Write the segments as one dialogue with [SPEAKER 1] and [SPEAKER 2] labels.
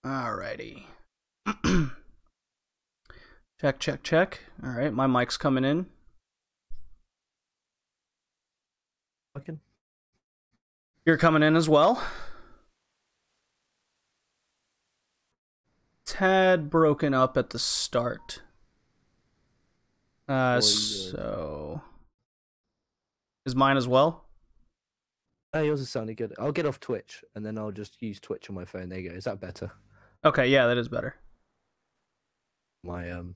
[SPEAKER 1] Alrighty. Check, check, check. Alright, my mic's coming in.
[SPEAKER 2] Okay.
[SPEAKER 1] You're coming in as well. Tad broken up at the start. So... Is mine as well?
[SPEAKER 2] Yours is sounding good. I'll get off Twitch, and then I'll just use Twitch on my phone. There you go. Is that better?
[SPEAKER 1] Okay, yeah, that is better.
[SPEAKER 2] On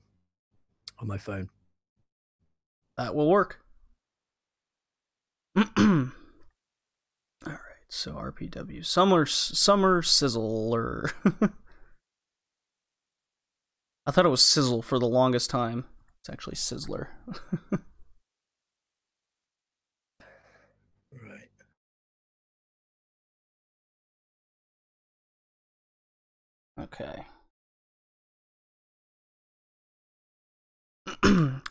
[SPEAKER 2] my phone.
[SPEAKER 1] That will work. Alright, so RPW Summer Sizzler. I thought it was Sizzle for the longest time. It's actually Sizzler.
[SPEAKER 2] Right.
[SPEAKER 1] Okay.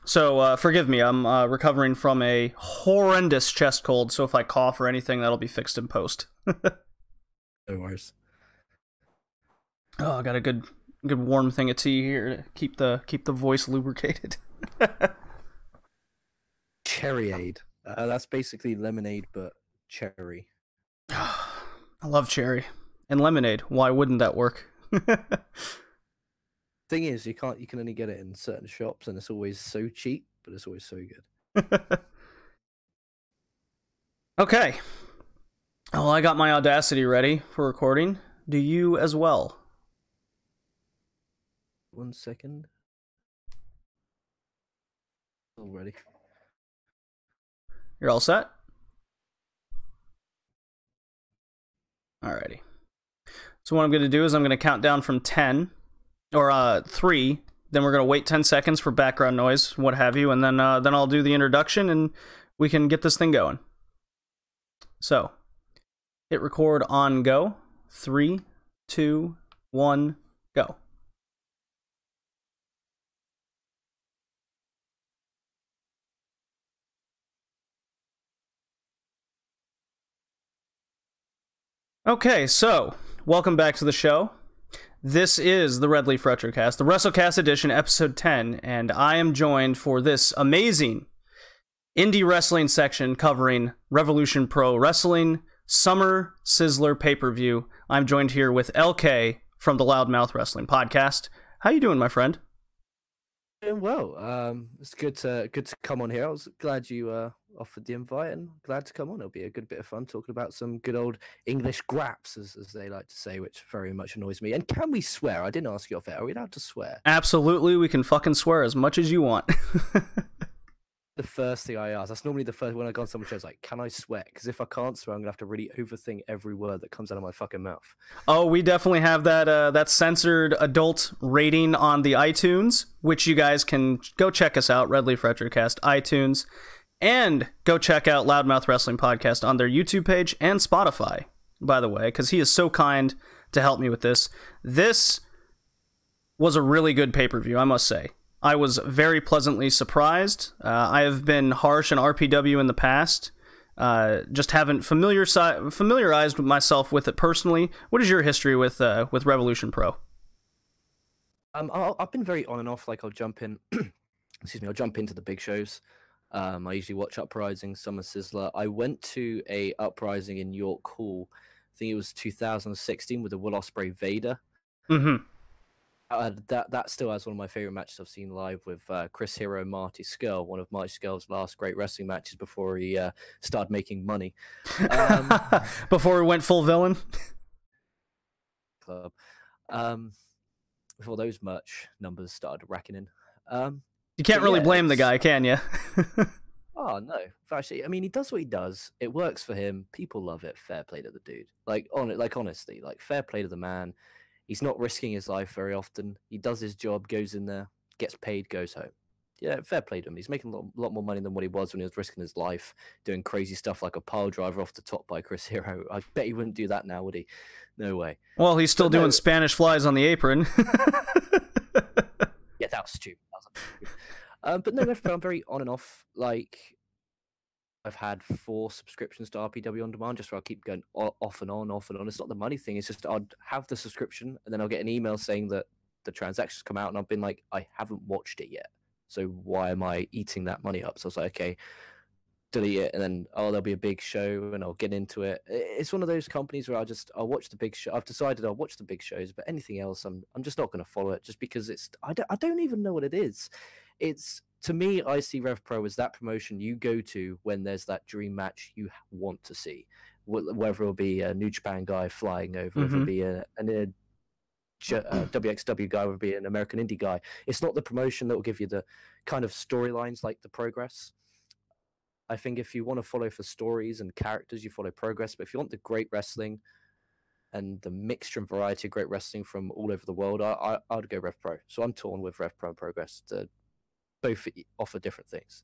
[SPEAKER 1] So, forgive me, I'm recovering from a horrendous chest cold, so if I cough or anything, that'll be fixed in post.
[SPEAKER 2] No worries.
[SPEAKER 1] Oh, I got a good warm thing of tea here to keep the voice lubricated.
[SPEAKER 2] Cherryade. That's basically lemonade, but cherry.
[SPEAKER 1] I love cherry. And lemonade. Why wouldn't that work?
[SPEAKER 2] Thing is, you can only get it in certain shops, and it's always so cheap, but it's always so good.
[SPEAKER 1] Okay. Well, I got my Audacity ready for recording. Do you as well?
[SPEAKER 2] 1 second. All ready.
[SPEAKER 1] You're all set? Alrighty. So what I'm going to do is I'm going to count down from 10, or 3, then we're going to wait 10 seconds for background noise, what have you, and then I'll do the introduction and we can get this thing going. So, hit record on go. 3, 2, 1, go. Okay, so, welcome back to the show. This is the Red Leaf Retrocast, the Wrestlecast Edition, Episode 10, and I am joined for this amazing indie wrestling section covering Revolution Pro Wrestling Summer Sizzler pay-per-view. I'm joined here with LK from the Loudmouth Wrestling Podcast. How you doing, my friend?
[SPEAKER 2] Doing well. It's good to come on here. I was glad you offered the invite, and glad to come on. It'll be a good bit of fun talking about some good old English graps, as they like to say, which very much annoys me. And can we swear? I didn't ask you off air. Are we allowed to swear?
[SPEAKER 1] Absolutely, we can fucking swear as much as you want.
[SPEAKER 2] The first thing I ask. That's normally the first when I go on someone's show. It's like, can I swear? Because if I can't swear, I'm gonna have to really overthink every word that comes out of my fucking mouth.
[SPEAKER 1] Oh, we definitely have that censored adult rating on the iTunes, which you guys can go check us out, Red Leaf Retrocast iTunes, and go check out Loudmouth Wrestling Podcast on their YouTube page and Spotify, by the way, because he is so kind to help me with this. This was a really good pay-per-view, I must say. I was very pleasantly surprised. I have been harsh on RPW in the past. Just haven't familiarized myself with it personally. What is your history with Revolution Pro?
[SPEAKER 2] I've been very on and off. Like I'll jump in. Excuse me. I'll jump into the big shows. I usually watch Uprising, Summer Sizzler. I went to a Uprising in York Hall. I think it was 2016 with the Will Ospreay Vader.
[SPEAKER 1] Mm-hmm.
[SPEAKER 2] That still has one of my favorite matches I've seen live with Chris Hero and Marty Scurll, one of Marty Scurll's last great wrestling matches before he started making money.
[SPEAKER 1] Before he went full villain?
[SPEAKER 2] Club. Before those merch numbers started racking in.
[SPEAKER 1] You can't really blame the guy, can you?
[SPEAKER 2] Oh, no. Actually, I mean, he does what he does. It works for him. People love it. Fair play to the dude. Honestly, fair play to the man. He's not risking his life very often. He does his job, goes in there, gets paid, goes home. Yeah, fair play to him. He's making a lot more money than what he was when he was risking his life, doing crazy stuff like a pile driver off the top by Chris Hero. I bet he wouldn't do that now, would he? No way.
[SPEAKER 1] Well, he's still doing Spanish flies on the apron.
[SPEAKER 2] Yeah, that was stupid. But no, I'm very on and off. Like, I've had 4 subscriptions to RPW On Demand, just where I keep going off and on, off and on. It's not the money thing. It's just I'd have the subscription, and then I'll get an email saying that the transactions come out, and I've been like, I haven't watched it yet. So why am I eating that money up? So I was like, okay, delete it, and then there'll be a big show, and I'll get into it. It's one of those companies where I'll watch the big show. I've decided I'll watch the big shows, but anything else, I'm just not going to follow it, just because I don't even know what it is. It's, to me, I see Rev Pro as that promotion you go to when there's that dream match you want to see, whether it'll be a New Japan guy flying over, if it'll be a WXW guy, would be an American indie guy. It's not the promotion that will give you the kind of storylines like the Progress. I think if you want to follow for stories and characters, you follow Progress. But if you want the great wrestling and the mixture and variety of great wrestling from all over the world, I'd go Rev Pro. So I'm torn with Rev Pro and Progress. Both offer different things.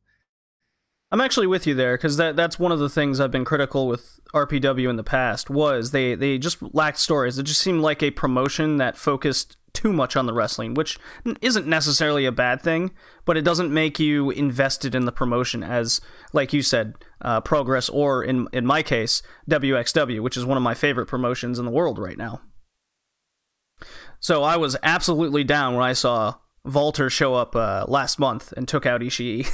[SPEAKER 1] I'm actually with you there, because that's one of the things I've been critical with RPW in the past, was they just lacked stories. It just seemed like a promotion that focused too much on the wrestling, which isn't necessarily a bad thing, but it doesn't make you invested in the promotion as, like you said, Progress, or in my case, WXW, which is one of my favorite promotions in the world right now. So I was absolutely down when I saw Walter show up last month and took out Ishii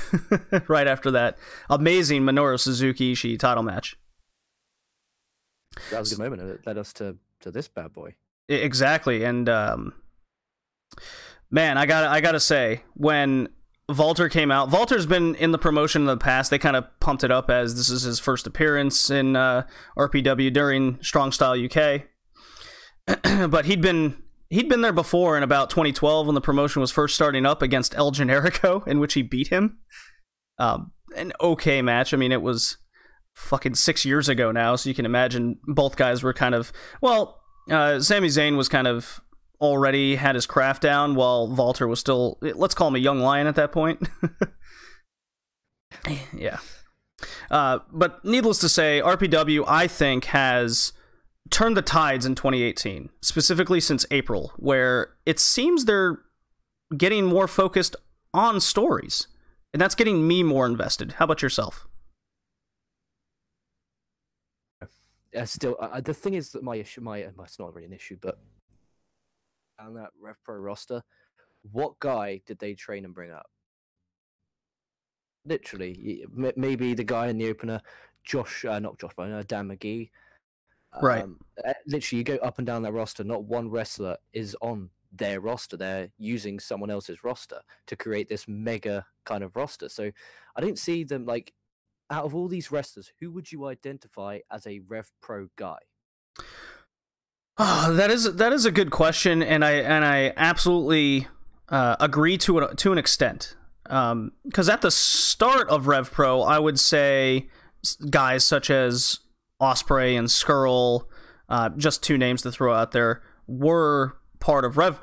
[SPEAKER 1] right after that amazing Minoru Suzuki Ishii title match.
[SPEAKER 2] That was a good moment. It led us to this bad boy.
[SPEAKER 1] Exactly, and man, I gotta say, when Walter came out, Walter's been in the promotion in the past. They kind of pumped it up as this is his first appearance in RPW during Strong Style UK, but he'd been there before in about 2012 when the promotion was first starting up, against El Generico, in which he beat him. An okay match. I mean, it was fucking 6 years ago now, so you can imagine both guys were kind of, well, Sami Zayn was kind of already had his craft down, while Walter was still, let's call him a young lion at that point. Yeah. But needless to say, RPW, I think, has turned the tides in 2018, specifically since April, where it seems they're getting more focused on stories, and that's getting me more invested. How about yourself?
[SPEAKER 2] Still, the thing is that it's not really an issue, but on that Rev Pro roster, what guy did they train and bring up? Literally, maybe the guy in the opener, Dan McGee.
[SPEAKER 1] Right.
[SPEAKER 2] Literally, you go up and down that roster, not one wrestler is on their roster. They're using someone else's roster to create this mega kind of roster. So I don't see them, like, out of all these wrestlers, who would you identify as a Rev Pro guy?
[SPEAKER 1] Oh, that is a good question, and I absolutely agree to an extent. Because at the start of Rev Pro, I would say guys such as Osprey and Skrull, just two names to throw out there, were part of Rev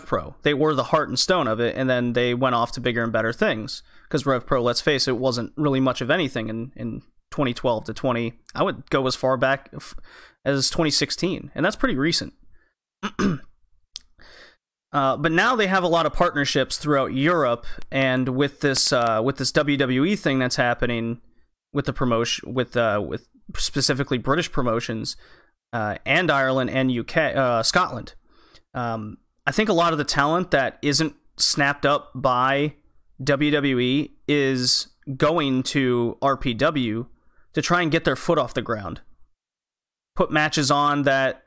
[SPEAKER 1] Pro. They were the heart and stone of it, and then they went off to bigger and better things. Because Rev Pro, let's face it, wasn't really much of anything in 2012 to 20. I would go as far back as 2016, and that's pretty recent. But now they have a lot of partnerships throughout Europe, and with this WWE thing that's happening with the promotion, with specifically British promotions, and Ireland and UK, Scotland. I think a lot of the talent that isn't snapped up by WWE is going to RPW to try and get their foot off the ground, put matches on that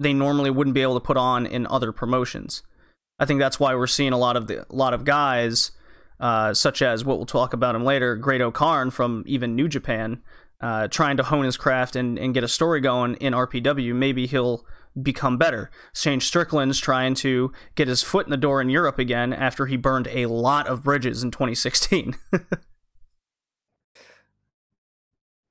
[SPEAKER 1] they normally wouldn't be able to put on in other promotions. I think that's why we're seeing a lot of guys, such as what we'll talk about him later, Great O'Karn from even New Japan, trying to hone his craft and get a story going in RPW. Maybe he'll become better. Shane Strickland's trying to get his foot in the door in Europe again after he burned a lot of bridges in 2016.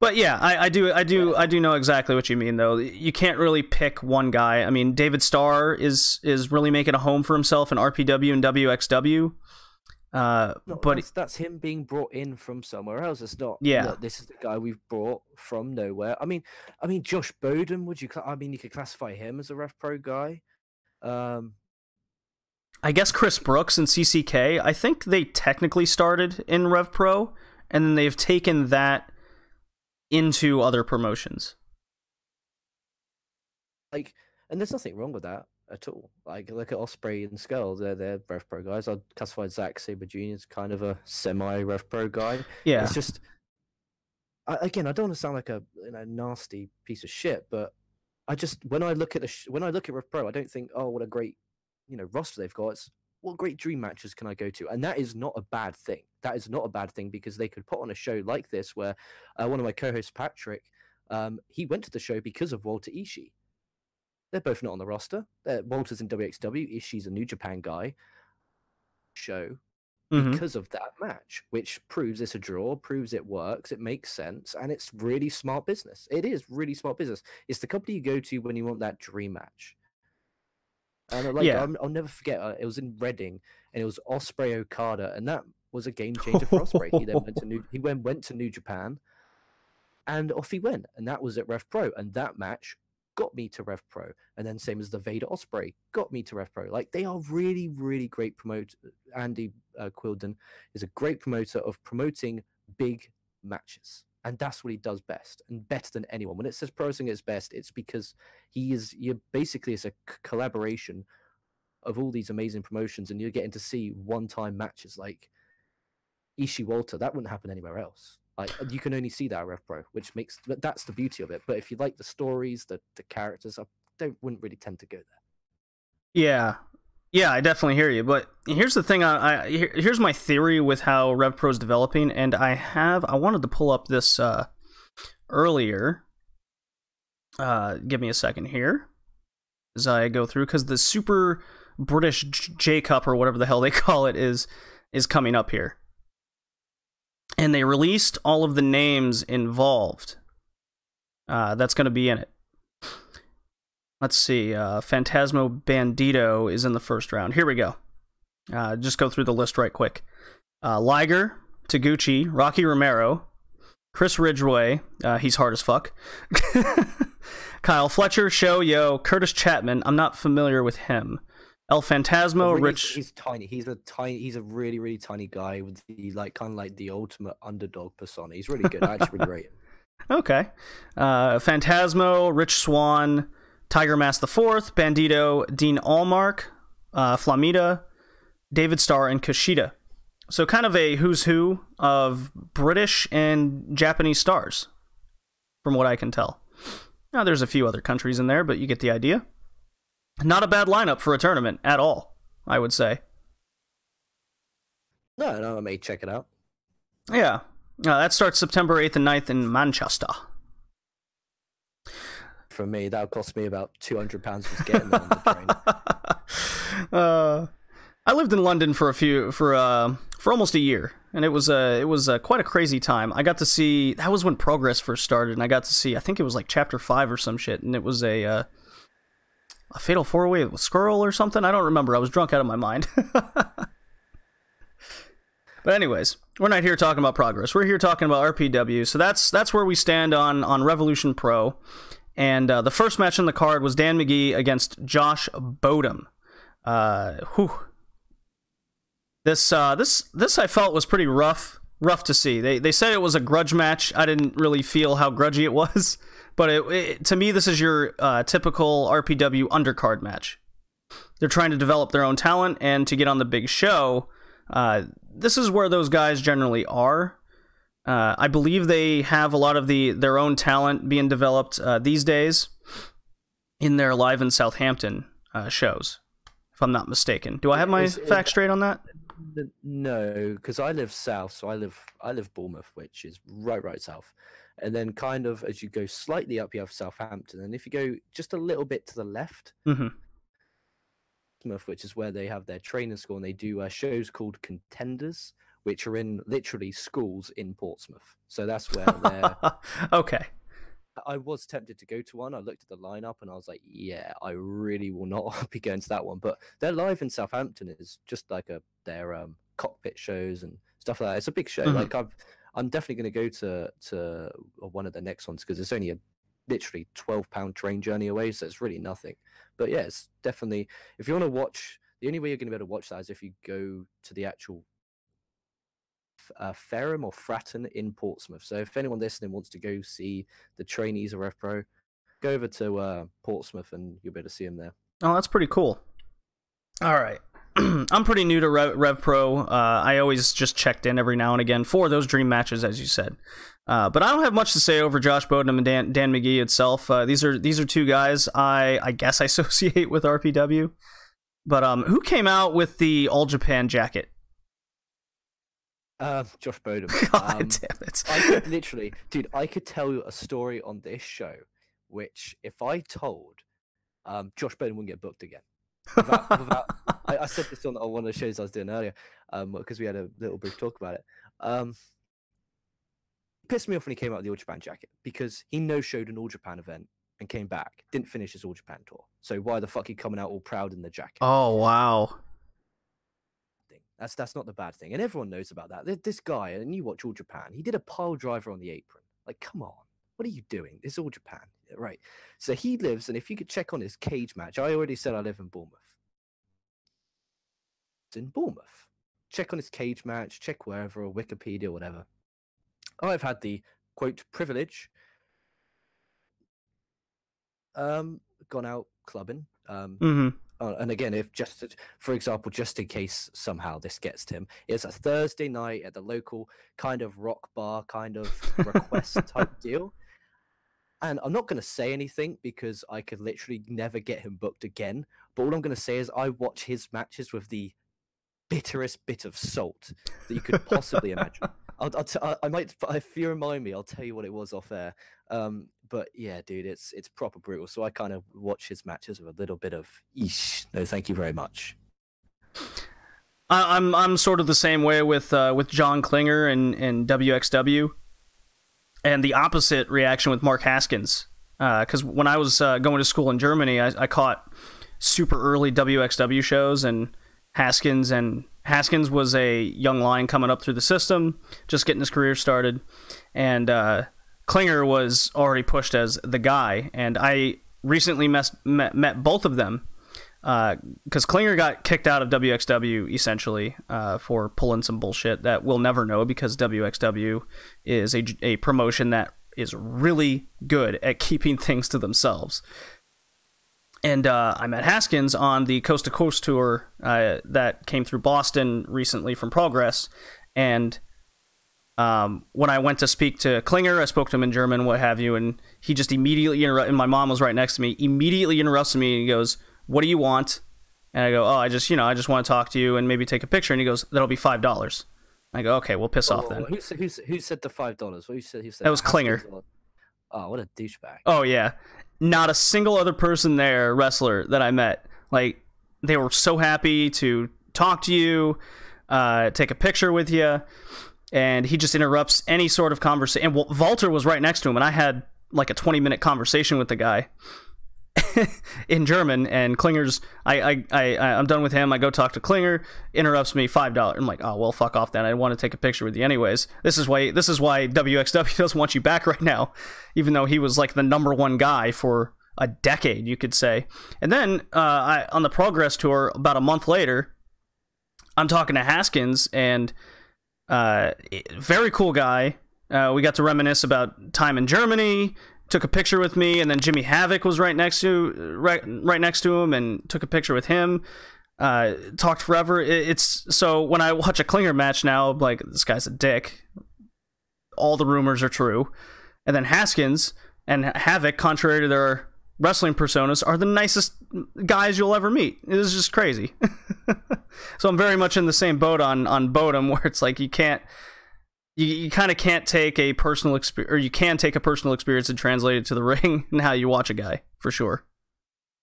[SPEAKER 1] But yeah, I do know exactly what you mean, though. You can't really pick one guy. I mean, David Starr is really making a home for himself in RPW and WXW.
[SPEAKER 2] No,
[SPEAKER 1] but
[SPEAKER 2] that's him being brought in from somewhere else. It's not.
[SPEAKER 1] Yeah.
[SPEAKER 2] Look, this is the guy we've brought from nowhere. I mean, Josh Bowden. You could classify him as a Rev Pro guy.
[SPEAKER 1] I guess Chris Brooks and CCK. I think they technically started in Rev Pro, and then they've taken that into other promotions.
[SPEAKER 2] Like, and there's nothing wrong with that at all. Like, look at Osprey and Skull; they're Rev Pro guys. I'd classify Zack Sabre Jr. as kind of a semi Rev Pro guy.
[SPEAKER 1] Yeah.
[SPEAKER 2] It's just, again, I don't want to sound like a nasty piece of shit, but I just when I look at Rev Pro, I don't think, oh, what a great roster they've got. It's what great dream matches can I go to, and that is not a bad thing. That is not a bad thing because they could put on a show like this where one of my co-hosts, Patrick, he went to the show because of Walter Ishii. They're both not on the roster. Walter's in WXW. Ishii's a New Japan guy. Show because of that match, which proves it's a draw, proves it works, it makes sense, and it's really smart business. It is really smart business. It's the company you go to when you want that dream match. And I'll never forget. It was in Reading, and it was Osprey Okada, and that was a game changer for Osprey. He then went to New Japan, and off he went, and that was at Rev Pro, and that match got me to Rev Pro, and then same as the Vader Osprey got me to Rev Pro. Like, they are really, really great promoters. Andy Quilden is a great promoter of promoting big matches, and that's what he does best, and better than anyone. When it says pro wrestling at its best, it's because it's a collaboration of all these amazing promotions, and you're getting to see one-time matches like Ishii Walter. That wouldn't happen anywhere else. Like, you can only see that at Rev Pro, that's the beauty of it. But if you like the stories, the characters, wouldn't really tend to go there.
[SPEAKER 1] Yeah, I definitely hear you. But here's the thing. Here's my theory with how Rev Pro is developing, and I wanted to pull up this earlier. Give me a second here as I go through, because the Super British J Cup, or whatever the hell they call it, is coming up here. And they released all of the names involved that's going to be in it. Let's see. Phantasmo Bandito is in the first round. Here we go. Just go through the list right quick. Liger, Taguchi, Rocky Romero, Chris Ridgway. He's hard as fuck. Kyle Fletcher, Sho Yo, Curtis Chapman. I'm not familiar with him. El Phantasmo, Rich.
[SPEAKER 2] He's tiny. He's a really, really tiny guy with the kind of like the ultimate underdog persona. He's really good. I actually really rate him.
[SPEAKER 1] Okay. Phantasmo, Rich Swan, Tiger Mask IV, Bandito, Dean Allmark, Flamita, David Starr, and Kushida. So kind of a who's who of British and Japanese stars, from what I can tell. Now, there's a few other countries in there, but you get the idea. Not a bad lineup for a tournament at all, I would say.
[SPEAKER 2] No, I may check it out.
[SPEAKER 1] Yeah. That starts September 8th and 9th in Manchester.
[SPEAKER 2] For me, that would cost me about £200 just getting there on the train.
[SPEAKER 1] I lived in London for almost a year, and it was quite a crazy time. I got to see, that was when Progress first started, and I got to see, I think it was like Chapter 5 or some shit, and it was a Fatal 4-Way with Skrull or something. I don't remember. I was drunk out of my mind. But anyways, we're not here talking about Progress. We're here talking about RPW. So that's where we stand on Revolution Pro. And the first match on the card was Dan McGee against Josh Bodum. This I felt was pretty rough to see. They said it was a grudge match. I didn't really feel how grudgy it was. But to me, this is your typical RPW undercard match. They're trying to develop their own talent, and to get on the big show, this is where those guys generally are. I believe they have a lot of their own talent being developed these days in their Live in Southampton shows, if I'm not mistaken. Do I have my facts straight on that?
[SPEAKER 2] No, because I live south, so I live Bournemouth, which is right south. And then kind of as you go slightly up, you have Southampton. And if you go just a little bit to the left, which is where they have their training school, and they do shows called Contenders, which are in literally schools in Portsmouth. So that's where they're...
[SPEAKER 1] Okay.
[SPEAKER 2] I was tempted to go to one. I looked at the lineup and I was like, yeah, I really will not be going to that one. But their Live in Southampton is just like their cockpit shows and stuff like that. It's a big show. Like I'm definitely going to go to one of the next ones because it's only a literally £12 train journey away, so it's really nothing. But yeah, it's definitely, if you want to watch, the only way you're going to be able to watch that is if you go to the actual Ferrum or Fratton in Portsmouth. So if anyone listening wants to go see the trainees of RevPro, go over to Portsmouth and you'll be able to see them there.
[SPEAKER 1] Oh, that's pretty cool. All right. I'm pretty new to RevPro. I always just checked in every now and again for those dream matches, as you said. But I don't have much to say over Josh Bodum and Dan McGee itself. These are two guys I guess I associate with RPW. But who came out with the All Japan jacket?
[SPEAKER 2] Josh Bodum.
[SPEAKER 1] God damn it.
[SPEAKER 2] I could literally, dude, I could tell you a story on this show, which if I told, Josh Bodum wouldn't get booked again. I said this on one of the shows I was doing earlier, because we had a little brief talk about it. It pissed me off when he came out with the All Japan jacket, because he no-showed an All Japan event and came back, didn't finish his All Japan tour. So why the fuck he coming out all proud in the jacket?
[SPEAKER 1] Oh, wow.
[SPEAKER 2] That's not the bad thing, and everyone knows about that. This guy, and you watch All Japan, he did a pile driver on the apron. Like, come on, what are you doing? It's All Japan, right? So he lives, and if you could check on his cage match, I already said I live in Bournemouth. It's in Bournemouth. Check on his cage match, check wherever, or Wikipedia, or whatever. I've had the quote privilege. Gone out clubbing. And again, if for example, just in case somehow this gets to him, it's a Thursday night at the local kind of rock bar, kind of request type deal. And I'm not going to say anything because I could literally never get him booked again. But all I'm going to say is I watch his matches with the bitterest bit of salt that you could possibly imagine. I might, if you remind me, I'll tell you what it was off air. But yeah, dude, it's proper brutal. So I kind of watch his matches with a little bit of eesh. No, thank you very much.
[SPEAKER 1] I'm sort of the same way with John Klinger and WXW, and the opposite reaction with Mark Haskins. Because when I was going to school in Germany, I caught super early WXW shows, and Haskins was a young lion coming up through the system, just getting his career started, and Klinger was already pushed as the guy. And I recently met both of them because Klinger got kicked out of WXW essentially for pulling some bullshit that we'll never know, because WXW is a promotion that is really good at keeping things to themselves. And I met Haskins on the Coast to Coast tour that came through Boston recently from Progress. And when I went to speak to Klinger, I spoke to him in German, what have you, and he just immediately interrupted, and my mom was right next to me, immediately interrupts me, and he goes, "What do you want?" And I go, "Oh, I just want to talk to you and maybe take a picture." And he goes, "That'll be $5." I go, "Okay, well, piss off then."
[SPEAKER 2] Who said the $5? Who said
[SPEAKER 1] that was Klinger.
[SPEAKER 2] Oh, what a douchebag.
[SPEAKER 1] Oh, yeah. Not a single other person there, wrestler, that I met. Like, they were so happy to talk to you, take a picture with you, and he just interrupts any sort of conversation. And Walter was right next to him, and I had like a 20-minute conversation with the guy in German, and Klinger's, I'm done with him. I go talk to Klinger, interrupts me, $5. I'm like, oh, well, fuck off then. I want to take a picture with you anyways. This is why WXW doesn't want you back right now, even though he was like the #1 guy for a decade, you could say. And then on the Progress tour, about a month later, I'm talking to Haskins, and very cool guy. We got to reminisce about time in Germany, took a picture with me, and then Jimmy Havoc was right next to him and took a picture with him. Talked forever. It's so when I watch a Klinger match now, I'm like, this guy's a dick. All the rumors are true. And then Haskins and Havoc, contrary to their wrestling personas, are the nicest guys you'll ever meet. It is just crazy. So I'm very much in the same boat on Bodum, where it's like you kind of can't take a personal experience, or you can take a personal experience and translate it to the ring and how you watch a guy, for sure.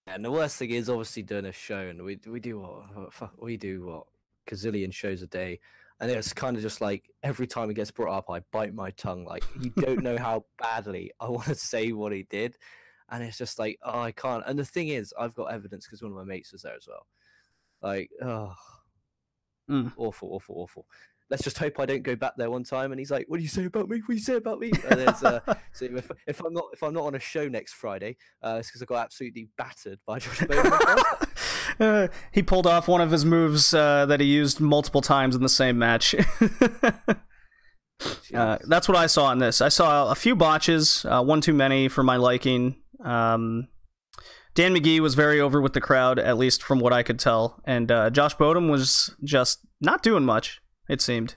[SPEAKER 2] And the worst thing is obviously doing a show, and we do what gazillion shows a day, and it's kind of just like every time it gets brought up, I bite my tongue. Like, you don't know how badly I want to say what he did, and it's just like, oh, I can't. And the thing is, I've got evidence because one of my mates was there as well. Like, oh, awful. Let's just hope I don't go back there one time and he's like, "What do you say about me? What do you say about me?" And so if I'm not on a show next Friday, it's because I got absolutely battered by Josh Bowman.
[SPEAKER 1] He pulled off one of his moves that he used multiple times in the same match.
[SPEAKER 2] Jeez.
[SPEAKER 1] That's what I saw in this. I saw a few botches, one too many for my liking. Dan McGee was very over with the crowd, at least from what I could tell. And Josh Bodom was just not doing much, it seemed.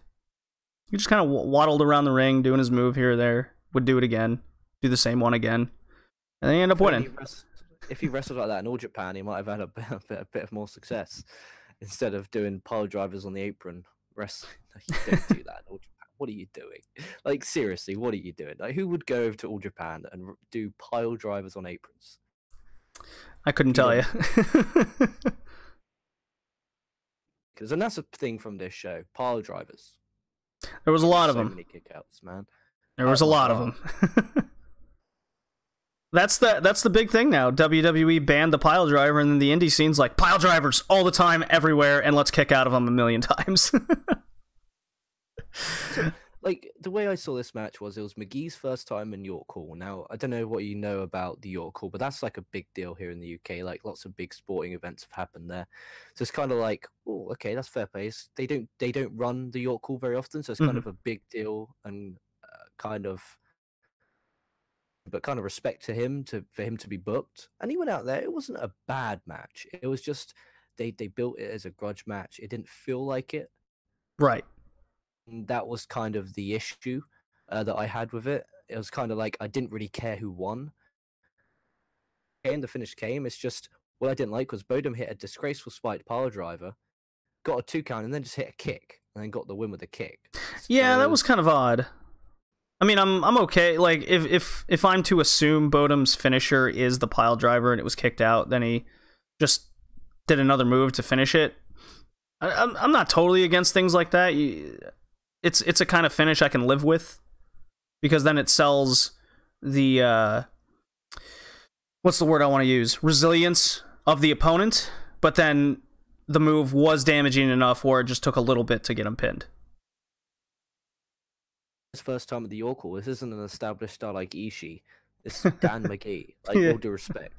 [SPEAKER 1] He just kind of waddled around the ring, doing his move here or there, would do it again, do the same one again, and then he ended up winning.
[SPEAKER 2] If he wrestled like that in All Japan, he might have had a bit of more success instead of doing pile drivers on the apron. Wrestling, you don't do that in All Japan. What are you doing? Like, seriously, what are you doing? Like, who would go over to All Japan and do pile drivers on aprons?
[SPEAKER 1] I couldn't tell you.
[SPEAKER 2] And that's a thing from this show, pile drivers.
[SPEAKER 1] There was a lot of
[SPEAKER 2] so
[SPEAKER 1] them.
[SPEAKER 2] Many kickouts, man.
[SPEAKER 1] There was a lot of them. That's the big thing now. WWE banned the pile driver, and then the indie scene's like, pile drivers all the time, everywhere, and let's kick out of them a million times.
[SPEAKER 2] So, like, the way I saw this match was it was McGee's first time in York Hall. Now, I don't know what you know about the York Hall, but that's like a big deal here in the UK. Like, lots of big sporting events have happened there. So it's kind of like, oh, okay, that's fair play. They don't run the York Hall very often, so it's kind of a big deal and kind of respect to him for him to be booked. And he went out there. It wasn't a bad match. It was just they built it as a grudge match. It didn't feel like it.
[SPEAKER 1] Right.
[SPEAKER 2] And that was kind of the issue that I had with it. It was kind of like I didn't really care who won. And the finish came. It's just what I didn't like was Bodom hit a disgraceful spiked pile driver, got a 2 count, and then just hit a kick, and then got the win with a kick.
[SPEAKER 1] Yeah, that was kind of odd. I mean, I'm okay. Like, if I'm to assume Bodom's finisher is the pile driver and it was kicked out, then he just did another move to finish it. I'm not totally against things like that. It's a kind of finish I can live with, because then it sells the what's the word I want to use? Resilience of the opponent, but then the move was damaging enough where it just took a little bit to get him pinned.
[SPEAKER 2] His first time at the York Hall. This isn't an established star like Ishii. It's Dan McGee. Like, all due respect.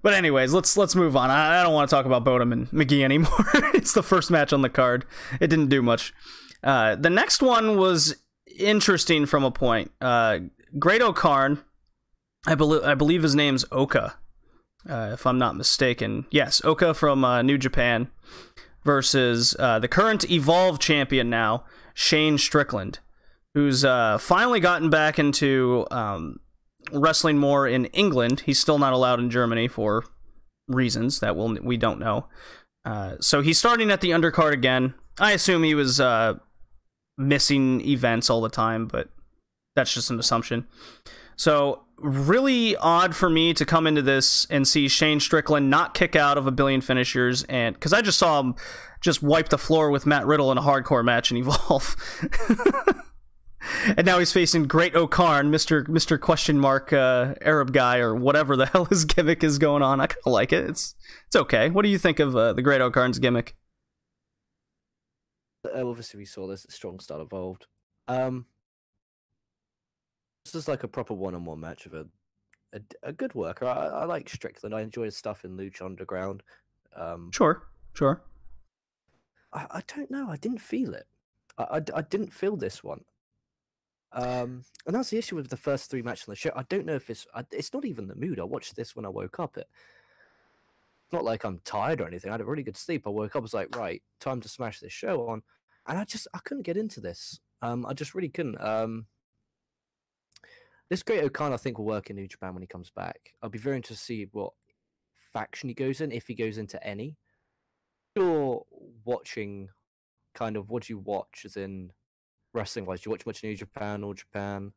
[SPEAKER 1] But anyways, let's move on. I don't want to talk about Bodom and McGee anymore. It's the first match on the card. It didn't do much. The next one was interesting from a point. Great O'Karn, I believe his name's Oka, if I'm not mistaken. Yes, Oka from New Japan versus the current Evolve champion now, Shane Strickland, who's finally gotten back into wrestling more in England. He's still not allowed in Germany for reasons that we don't know. So he's starting at the undercard again. I assume he was missing events all the time, but that's just an assumption. So really odd for me to come into this and see Shane Strickland not kick out of a billion finishers, and because I just saw him just wipe the floor with Matt Riddle in a hardcore match in Evolve. And now he's facing Great O'Karn, Mr. Question Mark Arab guy, or whatever the hell his gimmick is going on. I kind of like it. It's okay. What do you think of the Great O'Karn's gimmick?
[SPEAKER 2] Obviously, we saw this at Strong Style Evolved. This is like a proper one-on-one match of a good worker. I like Strickland. I enjoy his stuff in Lucha Underground.
[SPEAKER 1] Sure.
[SPEAKER 2] I don't know. I didn't feel it. I didn't feel this one. And that's the issue with the first 3 matches on the show. I don't know if it's not even the mood. I watched this when I woke up. It's not like I'm tired or anything. I had a really good sleep. I woke up, I was like, right, time to smash this show on. And I couldn't get into this. I just really couldn't. This Great O'Karn, I think, will work in New Japan when he comes back. I'll be very interested to see what faction he goes in, if he goes into any. You're watching, kind of, what do you watch, as in wrestling-wise? Do you watch much New Japan or Japan?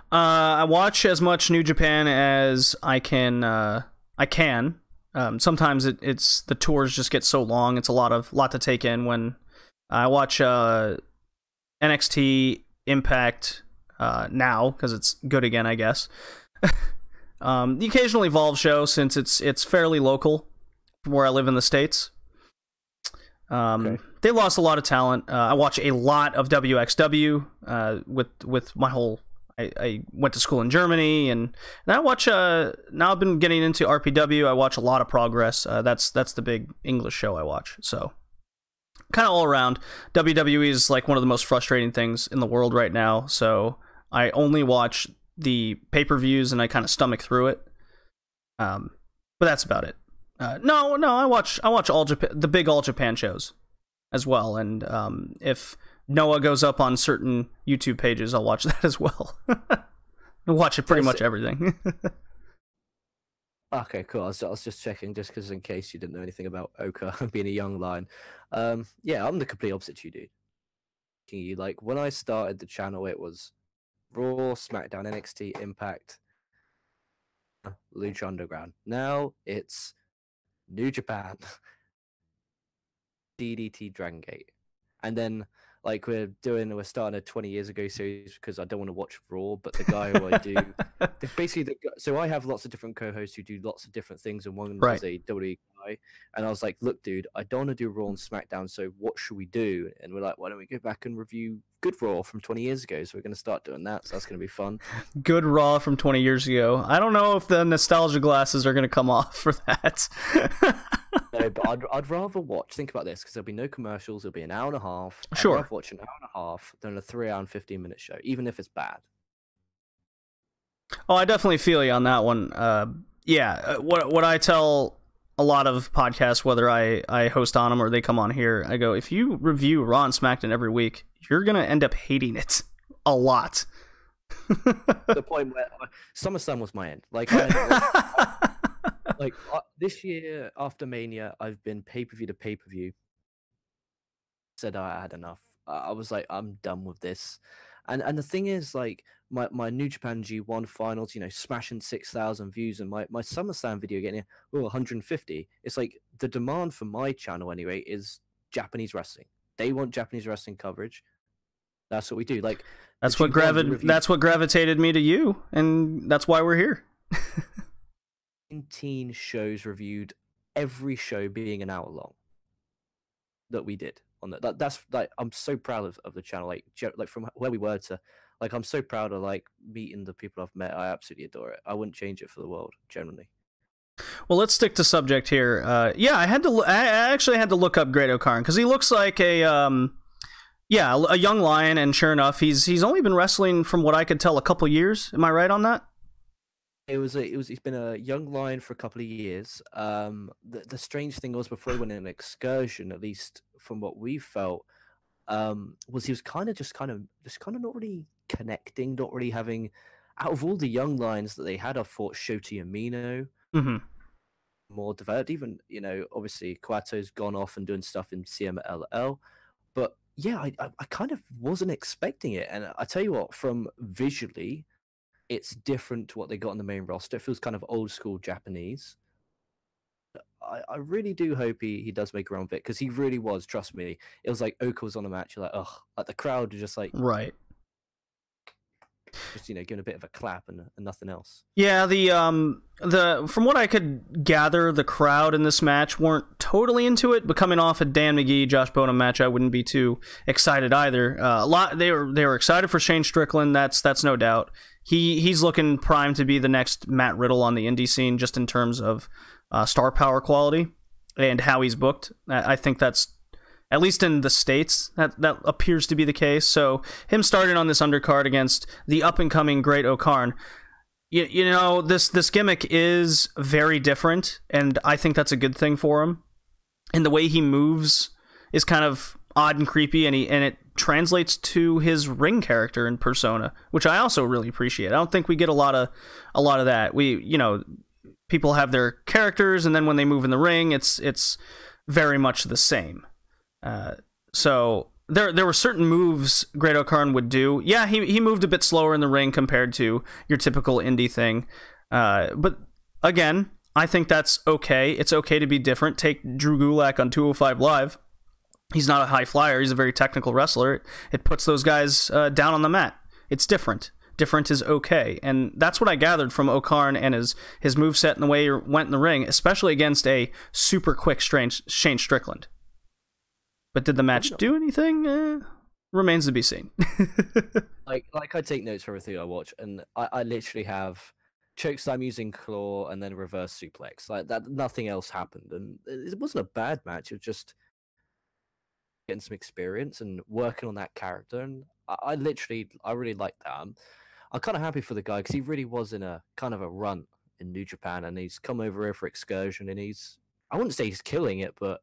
[SPEAKER 1] I watch as much New Japan as I can. Sometimes it's the tours just get so long. It's a lot to take in. When I watch NXT, Impact now, because it's good again, I guess. The occasional Evolve show, since it's fairly local from where I live in the States. Okay. They lost a lot of talent. I watch a lot of WXW with my whole. I went to school in Germany, and I watch. Now I've been getting into RPW. I watch a lot of Progress. That's the big English show I watch. So kind of all around. WWE is like one of the most frustrating things in the world right now. So I only watch the pay-per-views and I kind of stomach through it. But that's about it. No, I watch all Japan, the big All Japan shows as well. And if Noah goes up on certain YouTube pages, I'll watch that as well. I watch it pretty much everything.
[SPEAKER 2] Okay, cool. I was just checking, just because in case you didn't know anything about Oka being a young lion. Yeah, I'm the complete opposite to you, dude. Like, when I started the channel, it was Raw, SmackDown, NXT, Impact, Lucha Underground. Now it's New Japan, DDT, Dragon Gate, and then like we're starting a 20 years ago series because I don't want to watch Raw, but the guy who I do, basically, so I have lots of different co-hosts who do lots of different things, and one is a WWE guy, and I was like, look, dude, I don't want to do Raw and SmackDown, so what should we do? And we're like, why don't we go back and review good Raw from 20 years ago? So we're going to start doing that, so that's going to be fun.
[SPEAKER 1] Good Raw from 20 years ago. I don't know if the nostalgia glasses are going to come off for that.
[SPEAKER 2] No, but I'd rather watch. Think about this, because there'll be no commercials. It'll be an hour and a half.
[SPEAKER 1] Sure.
[SPEAKER 2] I'd rather watch an hour and a half than a 3 hour and 15-minute show, even if it's bad.
[SPEAKER 1] Oh, I definitely feel you on that one. Yeah, what I tell a lot of podcasts, whether I host on them or they come on here, I go, if you review Raw and SmackDown every week, you're gonna end up hating it a lot.
[SPEAKER 2] The point where SummerSlam was my end. Like, this year after Mania, I've been pay-per-view to pay-per-view. Said I had enough. I was like, I'm done with this. And the thing is, like, my New Japan G1 finals, smashing 6,000 views, and my SummerSlam video getting 150. It's like the demand for my channel anyway is Japanese wrestling. They want Japanese wrestling coverage. That's what we do. Like,
[SPEAKER 1] that's what gravitated me to you, and that's why we're here.
[SPEAKER 2] 19 shows reviewed, every show being an hour long that we did on that. That's like, I'm so proud of the channel. Like from where we were to, like, I'm so proud of like meeting the people I've met. I absolutely adore it. I wouldn't change it for the world, generally.
[SPEAKER 1] Well, let's stick to subject here. Yeah, I actually had to look up Great O'Karn because he looks like a young lion, and sure enough, he's only been wrestling, from what I could tell, a couple years. Am I right on that?
[SPEAKER 2] He's been a young lion for a couple of years. The strange thing was, before he went on an excursion, at least from what we felt, was he was kind of not really connecting, not really having. Out of all the young lions that they had, I thought Shota Umino more developed. Even obviously Kawato's gone off and doing stuff in CMLL, but yeah, I kind of wasn't expecting it. And I tell you what, from visually, it's different to what they got on the main roster. It feels kind of old school Japanese. I really do hope he does make a run of it, because he really was. Trust me, it was like Oka was on the match. You're like, ugh, like the crowd was just like,
[SPEAKER 1] right,
[SPEAKER 2] just giving a bit of a clap and nothing else.
[SPEAKER 1] Yeah, the from what I could gather, the crowd in this match weren't totally into it. But coming off a Dan McGee, Josh Bonham match, I wouldn't be too excited either. They were excited for Shane Strickland. That's no doubt. He's looking primed to be the next Matt Riddle on the indie scene, just in terms of star power quality and how he's booked. I think that's, at least in the States, that appears to be the case. So him starting on this undercard against the up-and-coming Great O'Karn, this gimmick is very different, and I think that's a good thing for him. And the way he moves is kind of odd and creepy, and it translates to his ring character and persona, which I also really appreciate. I don't think we get a lot of that. People have their characters, and then when they move in the ring, it's very much the same. So there were certain moves Great O'Karn would do. Yeah, he moved a bit slower in the ring compared to your typical indie thing. But again, I think that's okay. It's okay to be different. Take Drew Gulak on 205 Live. He's not a high flyer. He's a very technical wrestler. It puts those guys down on the mat. It's different. Different is okay. And that's what I gathered from O'Karn and his moveset and the way he went in the ring, especially against a super quick Shane Strickland. But did the match do anything? Remains to be seen.
[SPEAKER 2] like I take notes for everything I watch, and I literally have chokeslam using claw and then reverse suplex. Like that, nothing else happened, and it wasn't a bad match. It was just getting some experience and working on that character. And I really like that. I'm kind of happy for the guy because he really was in a kind of a run in New Japan, and he's come over here for Excursion, and I wouldn't say he's killing it, but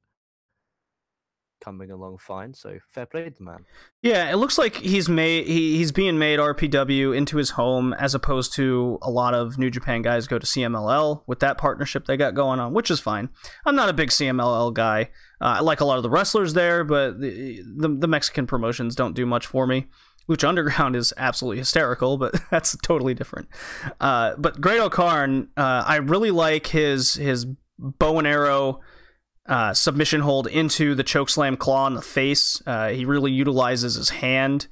[SPEAKER 2] coming along fine. So fair play to the man.
[SPEAKER 1] Yeah, it looks like he's being made RPW into his home, as opposed to a lot of New Japan guys go to CMLL with that partnership they got going on, which is fine. I'm not a big CMLL guy. I like a lot of the wrestlers there, but the Mexican promotions don't do much for me. Lucha Underground is absolutely hysterical, but that's totally different. But Great O'Karn, I really like his bow and arrow submission hold into the chokeslam claw in the face. He really utilizes his hand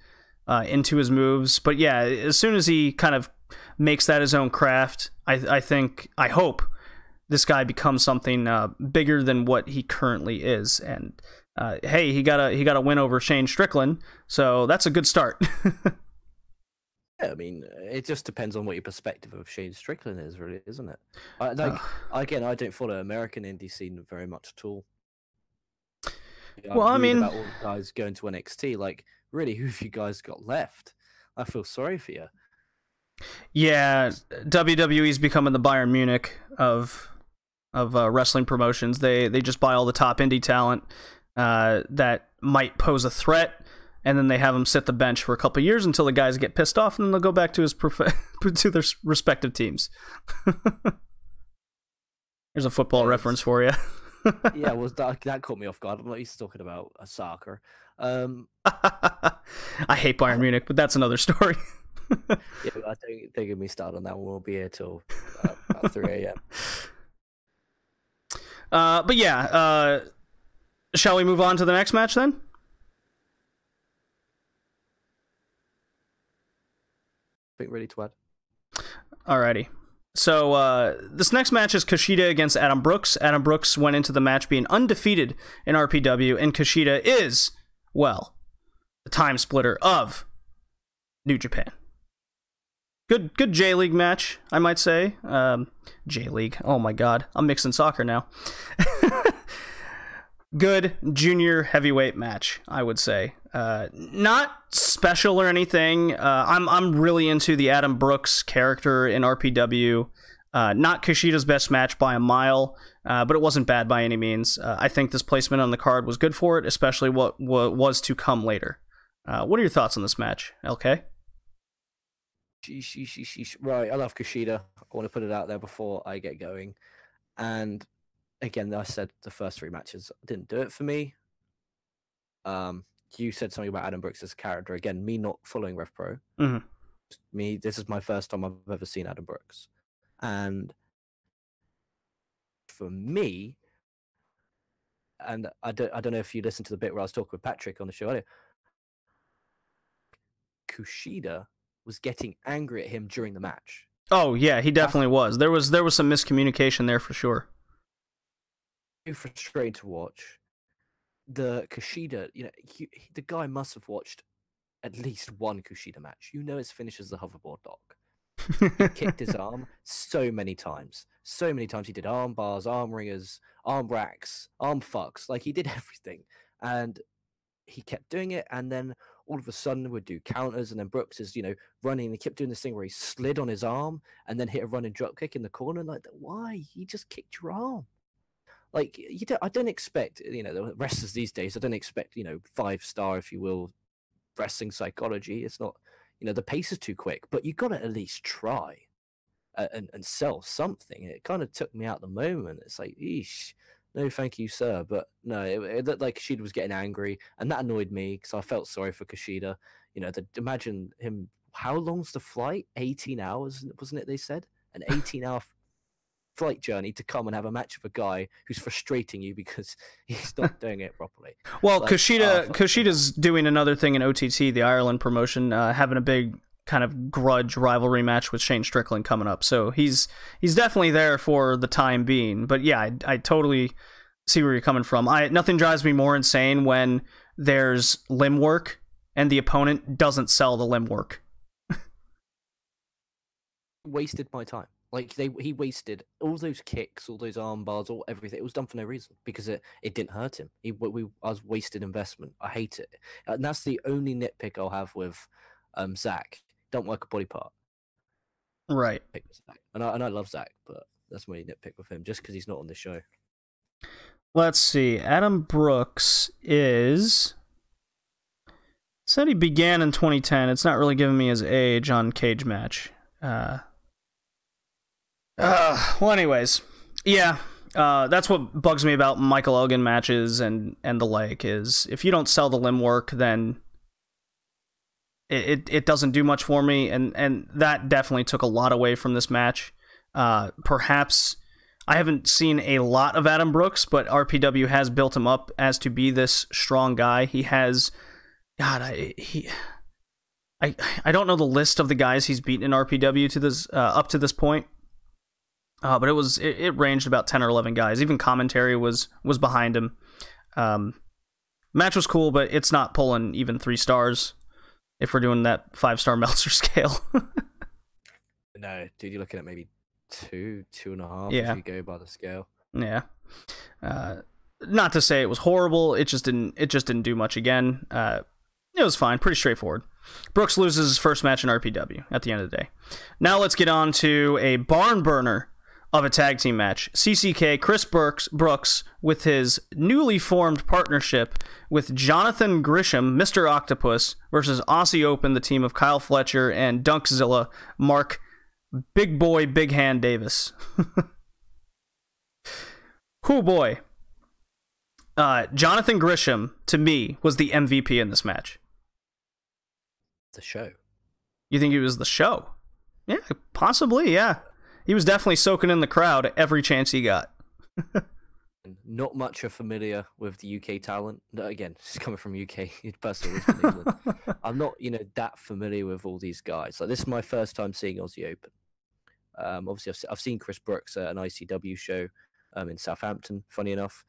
[SPEAKER 1] into his moves. But yeah, as soon as he kind of makes that his own craft, I hope this guy becomes something bigger than what he currently is. And hey, he got a win over Shane Strickland, so that's a good start.
[SPEAKER 2] Yeah, I mean, it just depends on what your perspective of Shane Strickland is, really, isn't it? Again, I don't follow American indie scene very much at all.
[SPEAKER 1] Well, I mean,
[SPEAKER 2] about all the guys going to NXT, like, really, who have you guys got left? I feel sorry for you.
[SPEAKER 1] Yeah, WWE's becoming the Bayern Munich of wrestling promotions. They just buy all the top indie talent that might pose a threat, and then they have them sit the bench for a couple of years until the guys get pissed off, and then they'll go back to to their respective teams. There's a football reference for you.
[SPEAKER 2] Yeah, well, that caught me off guard. I'm not used to talking about soccer.
[SPEAKER 1] I hate Bayern Munich, but that's another story.
[SPEAKER 2] Yeah, I don't get me started on that one. We'll be here till about 3 a.m.
[SPEAKER 1] But yeah, shall we move on to the next match then?
[SPEAKER 2] Think ready to add.
[SPEAKER 1] Alrighty. So this next match is Kushida against Adam Brooks. Adam Brooks went into the match being undefeated in RPW, and Kushida is, well, the time splitter of New Japan. Good J-League match, I might say. J-League. Oh my god, I'm mixing soccer now. Good junior heavyweight match, I would say. Not special or anything. I'm really into the Adam Brooks character in RPW. Not Kushida's best match by a mile, but it wasn't bad by any means. I think this placement on the card was good for it, especially what was to come later. What are your thoughts on this match, LK?
[SPEAKER 2] Right, I love Kushida. I want to put it out there before I get going. And again, I said the first 3 matches didn't do it for me. You said something about Adam Brooks' character. Again, me not following Rev Pro. Mm-hmm. This is my first time I've ever seen Adam Brooks. And for me, and I don't know if you listened to the bit where I was talking with Patrick on the show earlier, Kushida was getting angry at him during the match.
[SPEAKER 1] Oh yeah, he definitely was. There was some miscommunication there for sure.
[SPEAKER 2] Frustrating to watch. The Kushida, the guy must have watched at least one Kushida match. His finish is the hoverboard dog. He kicked his arm so many times. So many times he did arm bars, arm ringers, arm racks, arm fucks. Like, he did everything. And he kept doing it, and then all of a sudden would do counters, and then Brooks is, running, and he kept doing this thing where he slid on his arm and then hit a running drop kick in the corner. Like, why? He just kicked your arm. Like, I don't expect, the wrestlers these days, I don't expect, 5-star, if you will, wrestling psychology. It's not, the pace is too quick, but you got to at least try and sell something. It kind of took me out the moment. It's like, eesh, no, thank you, sir. But no, it looked like Kushida was getting angry, and that annoyed me because I felt sorry for Kushida. Imagine him, how long's the flight? 18 hours, wasn't it, they said? An 18-hour flight journey to come and have a match with a guy who's frustrating you because he's not doing it properly.
[SPEAKER 1] Well, like, Kushida's doing another thing in OTT, the Ireland promotion, having a big kind of grudge rivalry match with Shane Strickland coming up. So he's definitely there for the time being. But yeah, I totally see where you're coming from. Nothing drives me more insane when there's limb work and the opponent doesn't sell the limb work.
[SPEAKER 2] Wasted my time. Like he wasted all those kicks, all those arm bars, all everything. It was done for no reason because it didn't hurt him. I was wasted investment. I hate it, and that's the only nitpick I'll have with Zach. Don't work a body part.
[SPEAKER 1] Right.
[SPEAKER 2] And I love Zach, but that's my nitpick with him just because he's not on the show.
[SPEAKER 1] Let's see. Adam Brooks said he began in 2010. It's not really giving me his age on Cage Match. Well, anyways, yeah, that's what bugs me about Michael Elgin matches and the like, is if you don't sell the limb work, then it doesn't do much for me, and that definitely took a lot away from this match. Perhaps I haven't seen a lot of Adam Brooks, but RPW has built him up as to be this strong guy. He has, God, I don't know the list of the guys he's beaten in RPW to this up to this point. But it ranged about 10 or 11 guys. Even commentary was behind him. Match was cool, but it's not pulling even 3 stars if we're doing that 5-star Meltzer scale.
[SPEAKER 2] No, dude, you're looking at maybe 2.5
[SPEAKER 1] yeah.
[SPEAKER 2] if you go by the scale.
[SPEAKER 1] Yeah. Not to say it was horrible. It just didn't do much again. It was fine, pretty straightforward. Brooks loses his first match in RPW at the end of the day. Now let's get on to a barn burner of a tag team match. CCK Chris Brooks with his newly formed partnership with Jonathan Grisham, Mr. Octopus, versus Aussie Open, the team of Kyle Fletcher and Dunkzilla, Mark Big Boy Big Hand Davis. Whoo boy. Jonathan Grisham, to me, was the MVP in this match.
[SPEAKER 2] The show.
[SPEAKER 1] You think he was the show? Yeah, possibly, yeah. He was definitely soaking in the crowd every chance he got.
[SPEAKER 2] Not much are familiar with the UK talent. No, again, it's coming from UK. Personally, from England. I'm not, that familiar with all these guys. Like, this is my first time seeing Aussie Open. Obviously, I've seen Chris Brooks at an ICW show in Southampton, funny enough.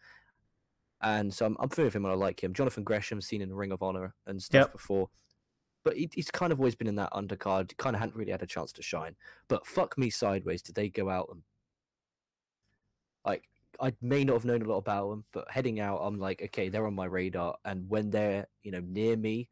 [SPEAKER 2] And so I'm familiar with him and I like him. Jonathan Gresham, seen in Ring of Honor and stuff before. But he's kind of always been in that undercard. Kind of hadn't really had a chance to shine. But fuck me sideways, did they go out and... Like, I may not have known a lot about them, but heading out, I'm like, okay, they're on my radar. And when they're, near me,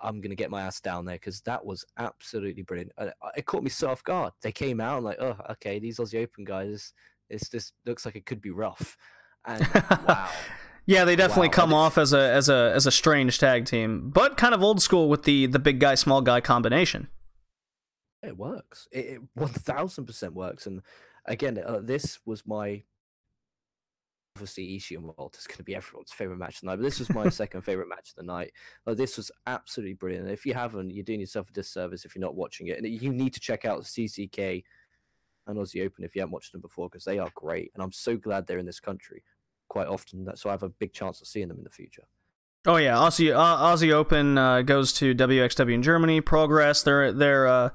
[SPEAKER 2] I'm going to get my ass down there because that was absolutely brilliant. It caught me so off guard. They came out and like, oh, okay, these Aussie Open guys, this looks like it could be rough. And wow.
[SPEAKER 1] Yeah, they definitely come off as a strange tag team, but kind of old school with the big guy, small guy combination.
[SPEAKER 2] It works. It 1000% works. And again, this was my... Obviously, Ishii and Walt is going to be everyone's favorite match of the night, but this was my second favorite match of the night. This was absolutely brilliant. And if you haven't, you're doing yourself a disservice if you're not watching it. And you need to check out CCK and Aussie Open if you haven't watched them before, because they are great. And I'm so glad they're in this country quite often, so I have a big chance of seeing them in the future. Oh
[SPEAKER 1] yeah, Aussie Open goes to WXW in Germany. Progress, their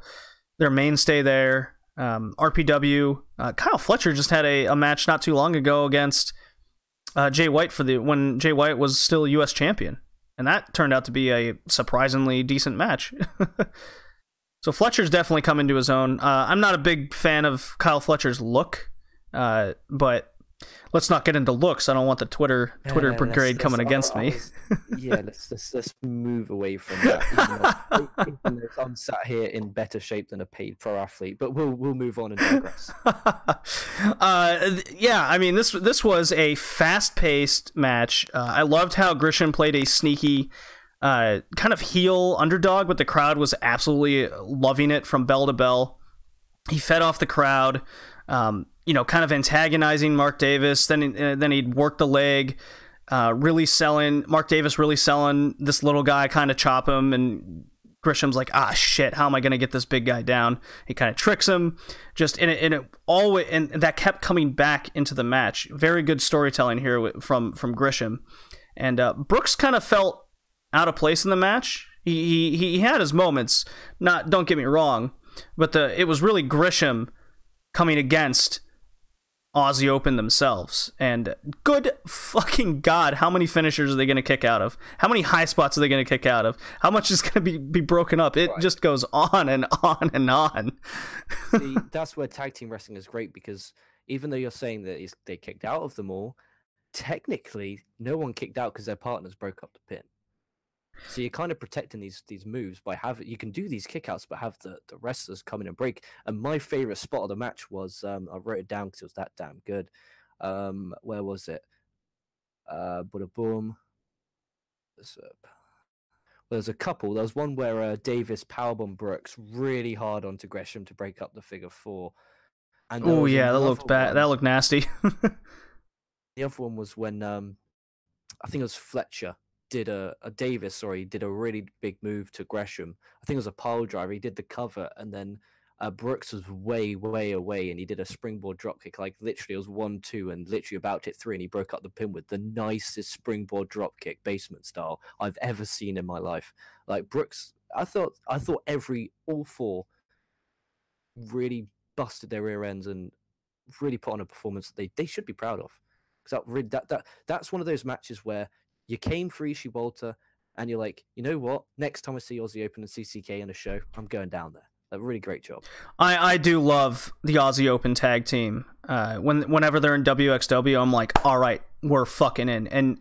[SPEAKER 1] mainstay there. RPW. Kyle Fletcher just had a match not too long ago against Jay White when Jay White was still U.S. champion, and that turned out to be a surprisingly decent match. So Fletcher's definitely come into his own. I'm not a big fan of Kyle Fletcher's look, but let's not get into looks. I don't want the Twitter brigade coming against me.
[SPEAKER 2] Let's move away from that. I'm sat here in better shape than a paid pro athlete, but we'll move on and digress.
[SPEAKER 1] Yeah, I mean this was a fast-paced match. I loved how Grisham played a sneaky kind of heel underdog, but the crowd was absolutely loving it from bell to bell. He fed off the crowd. Kind of antagonizing Mark Davis. Then he'd work the leg, Mark Davis really selling this little guy, kind of chop him, and Grisham's like, shit, how am I going to get this big guy down? He kind of tricks him, and that kept coming back into the match. Very good storytelling here from Grisham, and Brooks kind of felt out of place in the match. He had his moments, don't get me wrong, but it was really Grisham coming against Aussie Open themselves. And good fucking God, how many finishers are they going to kick out of? How many high spots are they going to kick out of? How much is going to be broken up? It just goes on and on and on.
[SPEAKER 2] See, that's where tag team wrestling is great, because even though you're saying that they kicked out of them all, technically no one kicked out because their partners broke up the pin. So you're kind of protecting these moves by having, you can do these kickouts, but have the wrestlers come in and break. And my favorite spot of the match was, I wrote it down because it was that damn good. Where was it? Bada boom. There's a couple. There was one where Davis powerbombed Brooks really hard onto Gresham to break up the figure 4.
[SPEAKER 1] Oh yeah, that looked bad. That looked nasty.
[SPEAKER 2] The other one was when I think it was Fletcher did Davis did a really big move to Gresham. I think it was a pile driver. He did the cover, and then Brooks was way away, and he did a springboard dropkick. Like literally, it was 1-2, and literally about to hit 3, and he broke up the pin with the nicest springboard dropkick, basement style, I've ever seen in my life. Like Brooks, I thought all 4 really busted their rear ends and really put on a performance that they should be proud of. Because that's one of those matches where you came for Ishii Walter, and you're like, you know what? Next time I see Aussie Open and CCK in a show, I'm going down there. A really great job.
[SPEAKER 1] I do love the Aussie Open tag team. Whenever they're in WXW, I'm like, all right, we're fucking in. And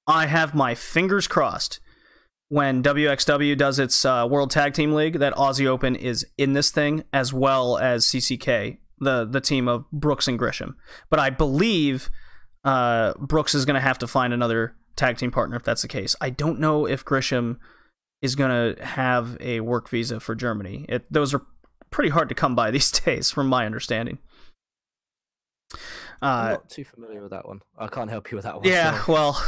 [SPEAKER 1] I have my fingers crossed when WXW does its World Tag Team League that Aussie Open is in this thing, as well as CCK, the team of Brooks and Gresham. But I believe Brooks is going to have to find another tag team partner if that's the case. I don't know if Gresham is going to have a work visa for Germany. Those are pretty hard to come by these days, from my understanding.
[SPEAKER 2] I'm not too familiar with that one. I can't help you with that one.
[SPEAKER 1] Yeah,
[SPEAKER 2] sorry.
[SPEAKER 1] Well,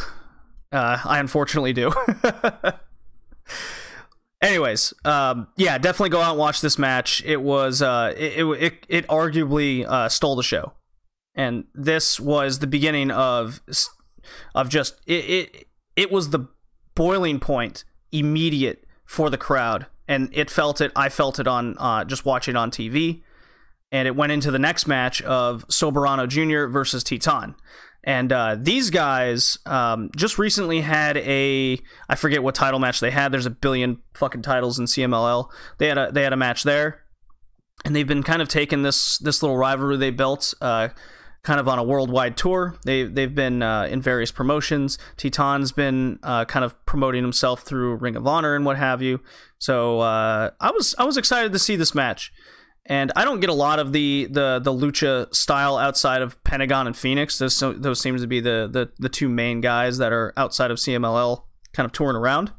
[SPEAKER 1] I unfortunately do. Anyways, yeah, definitely go out and watch this match. It was it arguably stole the show, and this was the beginning of just it was the boiling point, immediate for the crowd, and I felt it on just watching it on TV, and it went into the next match of Soberano Jr. versus Titan. And these guys just recently had I forget what title match they had. There's a billion fucking titles in CMLL. They had a match there, and they've been kind of taking this little rivalry they built kind of on a worldwide tour. They've been in various promotions. Titan's been kind of promoting himself through Ring of Honor and what have you. So I was excited to see this match. And I don't get a lot of the lucha style outside of Pentagon and Phoenix. Those seems to be the 2 main guys that are outside of CMLL kind of touring around.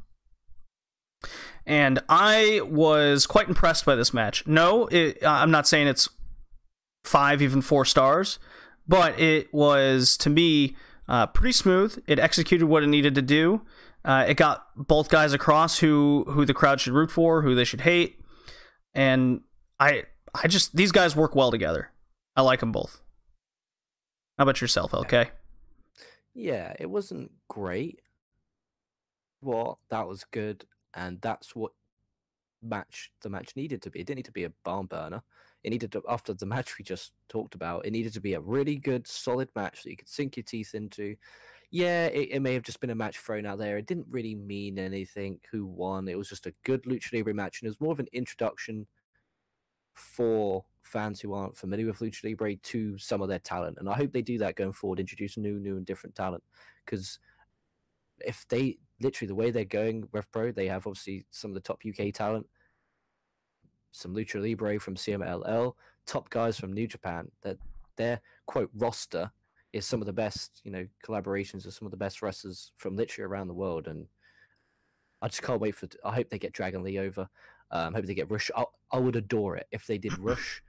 [SPEAKER 1] And I was quite impressed by this match. No, I'm not saying it's 5, even 4 stars, but it was, to me, pretty smooth. It executed what it needed to do. It got both guys across who the crowd should root for, who they should hate. And these guys work well together. I like them both. How about yourself, LK?
[SPEAKER 2] Yeah, it wasn't great. Well, that was good, and that's what the match needed to be. It didn't need to be a barn burner. It needed to, after the match we just talked about, it needed to be a really good, solid match that you could sink your teeth into. Yeah, it may have just been a match thrown out there. It didn't really mean anything who won. It was just a good Lucha Libre match, and it was more of an introduction for fans who aren't familiar with Lucha Libre to some of their talent. And I hope they do that going forward, introduce new and different talent. Because if they, literally the way they're going, Rev Pro, they have obviously some of the top UK talent, some Lucha Libre from CMLL, top guys from New Japan, that their, quote, roster is some of the best, collaborations of some of the best wrestlers from literally around the world. And I just can't wait I hope they get Dragon Lee over. Hope they get Rush. I would adore it if they did Rush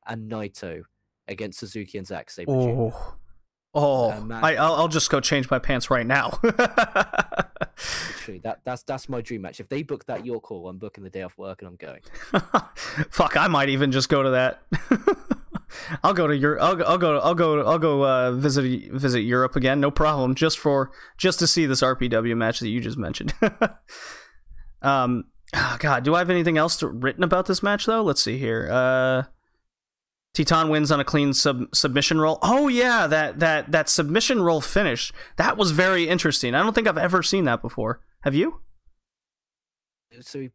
[SPEAKER 2] and Naito against Suzuki and Zack Sabre Jr.
[SPEAKER 1] I'll just go change my pants right now.
[SPEAKER 2] Literally, that's my dream match. If they book that, your call. I'm booking the day off work and I'm going.
[SPEAKER 1] Fuck, I might even just go to that. I'll go to I'll go visit Europe again, no problem. Just to see this RPW match that you just mentioned. Oh, God, do I have anything else written about this match though? Let's see here. Titan wins on a clean submission roll. Oh yeah, that submission roll finish. That was very interesting. I don't think I've ever seen that before. Have you?
[SPEAKER 2] So he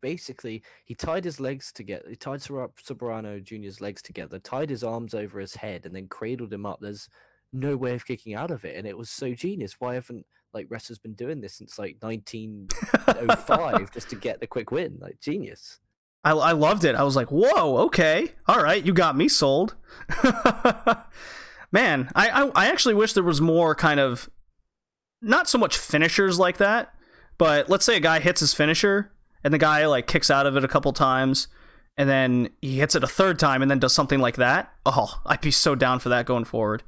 [SPEAKER 2] tied his legs together. He tied Soberano Jr.'s legs together, tied his arms over his head, and then cradled him up. There's no way of kicking out of it, and it was so genius. Why haven't wrestlers been doing this since 1905 just to get the quick win? Like, genius.
[SPEAKER 1] I loved it. I was like, whoa, okay, all right, you got me sold. Man, I actually wish there was more kind of, not so much finishers like that, but let's say a guy hits his finisher and the guy like kicks out of it a couple times and then he hits it a third time and then does something like that. Oh, I'd be so down for that going forward.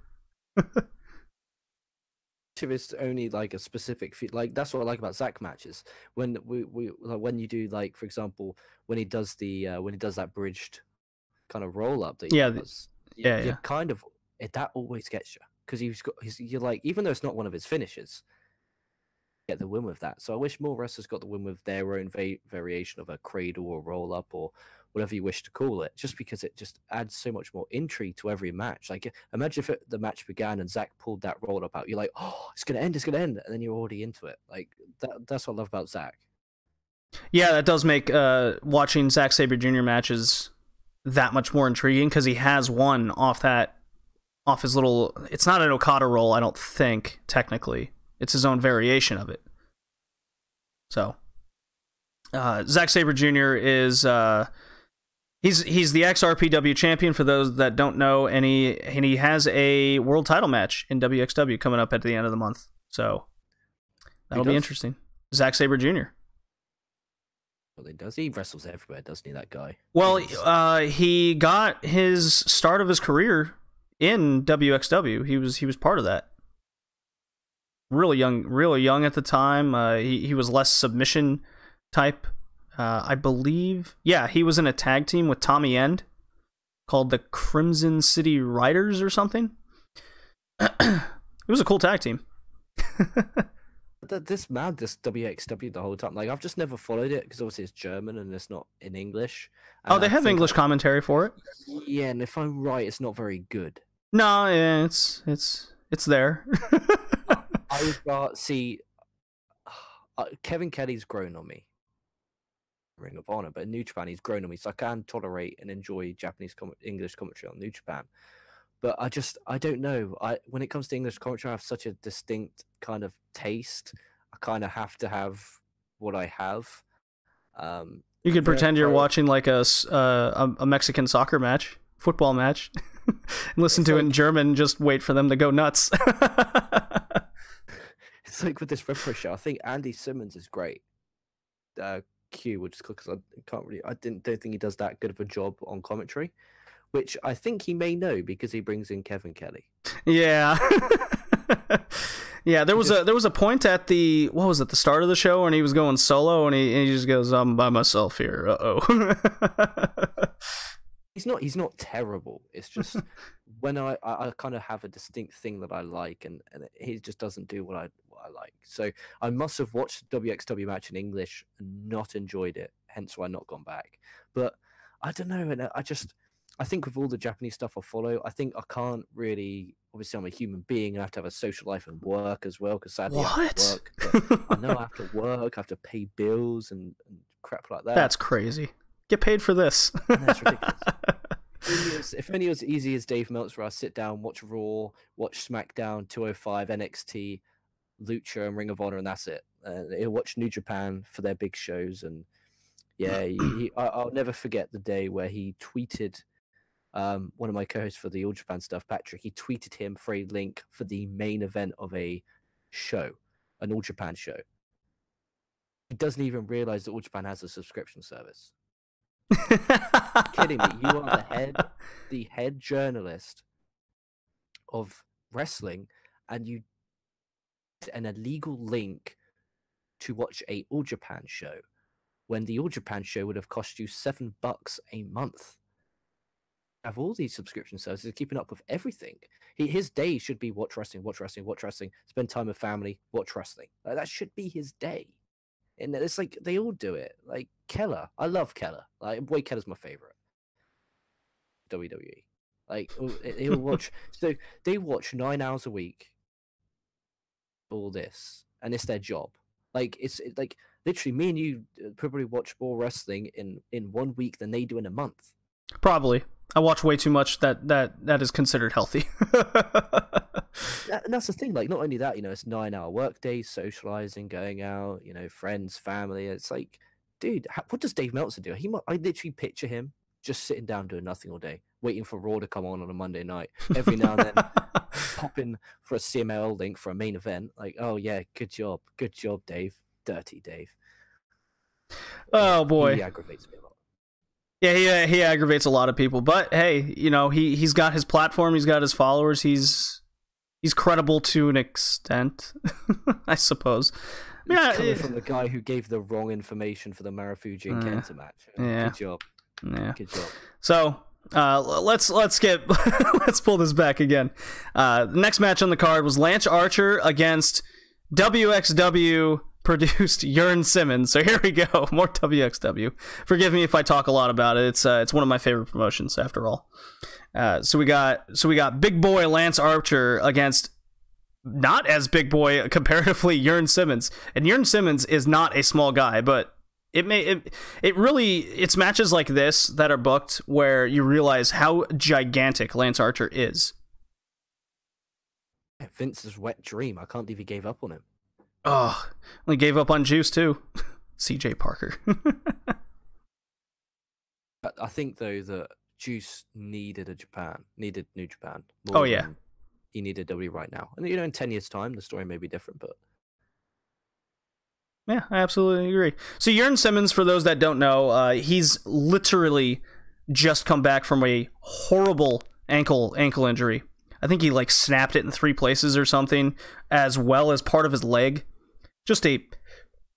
[SPEAKER 2] If it's only like a specific like, that's what I like about Zach matches. When we like, when you do, like, for example, when he does that bridged kind of roll up that you kind of, that always gets you, because you're like, even though it's not one of his finishes, get the win with that. So I wish more wrestlers got the win with their own variation of a cradle or roll up or whatever you wish to call it, just because it just adds so much more intrigue to every match. Like, imagine if the match began and Zach pulled that roll up out. You're like, oh, it's gonna end, and then you're already into it. Like, that's what I love about Zach.
[SPEAKER 1] Yeah, that does make watching Zack Sabre Jr. matches that much more intriguing, because he has one off his little, it's not an Okada roll, I don't think, technically. It's his own variation of it. So Zack Sabre Jr. is he's the ex-RPW champion, for those that don't know, and he has a world title match in WXW coming up at the end of the month. So that'll be interesting. Zack Sabre Jr.
[SPEAKER 2] Well, he does. He wrestles everywhere, doesn't he, that guy?
[SPEAKER 1] Well, he got his start of his career in WXW. He was part of that. Really young at the time. He was less submission type. I believe, yeah, he was in a tag team with Tommy End called the Crimson City Riders or something. It was a cool tag team.
[SPEAKER 2] This WXW the whole time. Like, I've just never followed it because obviously it's German and it's not in English.
[SPEAKER 1] Oh, they have English commentary for it.
[SPEAKER 2] Yeah, and if I'm right, it's not very good.
[SPEAKER 1] No, yeah, it's there.
[SPEAKER 2] I would see. Kevin Kelly's grown on me. Ring of Honor, but in New Japan he's grown on me, so I can tolerate and enjoy English commentary on New Japan. But I don't know. When it comes to English commentary, I have such a distinct kind of taste. I kind of have to have what I have.
[SPEAKER 1] You could pretend you're watching like a Mexican soccer match, football match, and listen to it in German. Just wait for them to go nuts.
[SPEAKER 2] It's like with this Repro show. I think Andy Simmons is great. Q, which is because I don't think he does that good of a job on commentary, which I think he may know because he brings in Kevin Kelly. Yeah.
[SPEAKER 1] Yeah, there was a point at the start of the show when he was going solo and he just goes, I'm by myself here.
[SPEAKER 2] He's not terrible. It's just when I kind of have a distinct thing that I like, and he just doesn't do what I like. So I must have watched the WXW match in English and not enjoyed it, hence why I've not gone back. But I don't know, and I think with all the Japanese stuff I follow, I think I can't really. Obviously, I'm a human being, and I have to have a social life and work as well. Because sadly, I have to work. I know I have to work. I have to pay bills and crap like that.
[SPEAKER 1] That's crazy. Get paid for this.
[SPEAKER 2] That's ridiculous. If only it was easy as Dave Meltzer, I sit down, watch Raw, watch SmackDown, 205, NXT, Lucha, and Ring of Honor, and that's it. He'll watch New Japan for their big shows, and yeah, I'll never forget the day where he tweeted one of my co-hosts for the All Japan stuff, Patrick. He tweeted him for a link for the main event of a show, an All Japan show. He doesn't even realize that All Japan has a subscription service. Kidding me? You are the head journalist of wrestling, and you an illegal link to watch a All Japan show when the All Japan show would have cost you $7 a month. Have all these subscription services, keeping up with everything. His day should be watch wrestling, spend time with family, watch wrestling. Like, that should be his day. And it's like they all do it. Like Keller, I love Keller. Like, Boy Keller's my favorite. WWE. Like he'll watch. So they watch 9 hours a week. All this, and it's their job. Like like literally, me and you probably watch more wrestling in 1 week than they do in a month.
[SPEAKER 1] Probably. I watch way too much that is considered healthy.
[SPEAKER 2] And that's the thing. Like, not only that, it's 9-hour work days, socializing, going out, friends, family. It's like, dude, what does Dave Meltzer do? I literally picture him just sitting down doing nothing all day, waiting for Raw to come on a Monday night. Every now and then, popping for a CMLL link for a main event. Like, oh yeah, good job, Dave. Dirty Dave.
[SPEAKER 1] Oh boy,
[SPEAKER 2] he aggravates me a lot.
[SPEAKER 1] Yeah, he aggravates a lot of people. But hey, he's got his platform, he's got his followers, he's credible to an extent, I suppose.
[SPEAKER 2] Yeah, coming from the guy who gave the wrong information for the Marufuji and Kenta match.
[SPEAKER 1] Yeah.
[SPEAKER 2] Good job.
[SPEAKER 1] Yeah.
[SPEAKER 2] Good job.
[SPEAKER 1] So let's pull this back again. The next match on the card was Lance Archer against WXW produced Jurn Simmons. So here we go, more WXW. Forgive me if I talk a lot about it. It's one of my favorite promotions after all. So we got big boy Lance Archer against not as big boy comparatively Jurn Simmons. And Jurn Simmons is not a small guy, but it's matches like this that are booked where you realize how gigantic Lance Archer is.
[SPEAKER 2] Vince's wet dream. I can't believe he gave up on him.
[SPEAKER 1] Oh, he gave up on Juice too. CJ Parker.
[SPEAKER 2] I think though that Juice needed New Japan.
[SPEAKER 1] Oh yeah,
[SPEAKER 2] he needed W right now. And in 10 years' time, the story may be different, but
[SPEAKER 1] yeah, I absolutely agree. So Jurn Simmons, for those that don't know, he's literally just come back from a horrible ankle injury. I think he snapped it in 3 places or something, as well as part of his leg. Just a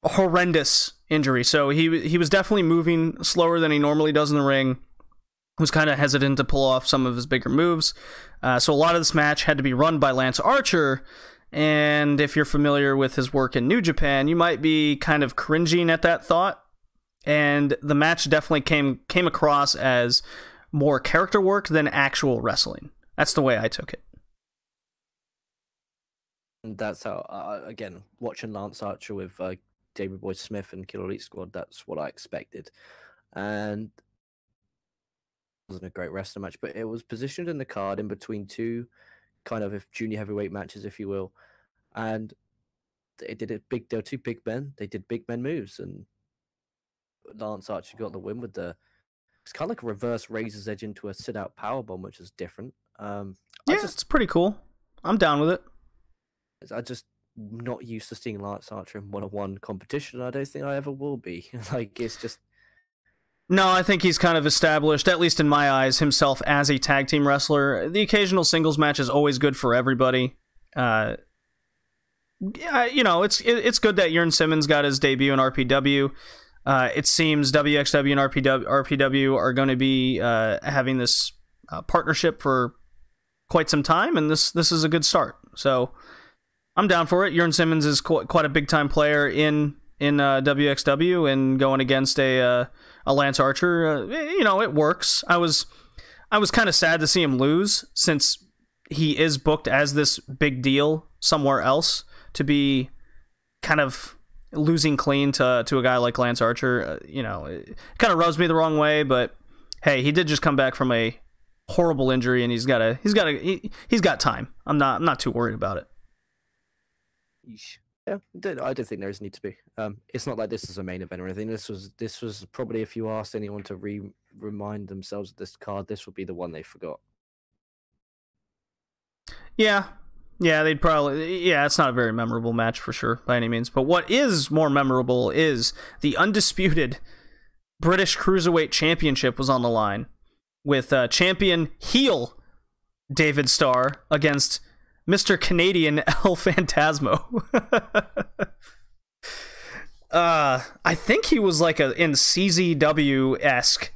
[SPEAKER 1] horrendous injury. So he was definitely moving slower than he normally does in the ring. Was kind of hesitant to pull off some of his bigger moves. So a lot of this match had to be run by Lance Archer. And if you're familiar with his work in New Japan, you might be kind of cringing at that thought. And the match definitely came across as more character work than actual wrestling. That's the way I took it.
[SPEAKER 2] And that's how, again, watching Lance Archer with David Boy Smith and Killer Elite Squad, that's what I expected. And it wasn't a great wrestling match, but it was positioned in the card in between 2 kind of junior heavyweight matches, if you will. And they did it big. There were 2 big men. They did big men moves, and Lance Archer got the win with it's kind of like a reverse Razor's Edge into a sit-out powerbomb, which is different.
[SPEAKER 1] It's pretty cool. I'm down with it.
[SPEAKER 2] I just not used to seeing Lance Archer in one-on-one competition. I don't think I ever will be. It's just.
[SPEAKER 1] No, I think he's kind of established, at least in my eyes, himself as a tag team wrestler. The occasional singles match is always good for everybody. Yeah, it's good that Jurn Simmons got his debut in RPW. It seems WXW and RPW are going to be having this partnership for quite some time, and this is a good start. So I'm down for it. Jurn Simmons is quite a big time player in WXW, and going against a Lance Archer, it works. I was kind of sad to see him lose, since he is booked as this big deal somewhere else, to be kind of losing clean to a guy like Lance Archer. It kind of rubs me the wrong way, but hey, he did just come back from a horrible injury, and he's got time. I'm not too worried about it.
[SPEAKER 2] Yeah, I don't think there is need to be. It's not like this is a main event or anything. This was probably, if you asked anyone to remind themselves of this card, this would be the one they forgot. Yeah, they'd probably. Yeah, it's not a very memorable match for sure by any means. But what is more memorable is the undisputed British Cruiserweight Championship was on the line, with champion heel David Starr against Mr. Canadian El Phantasmo. I think he was in CZW-esque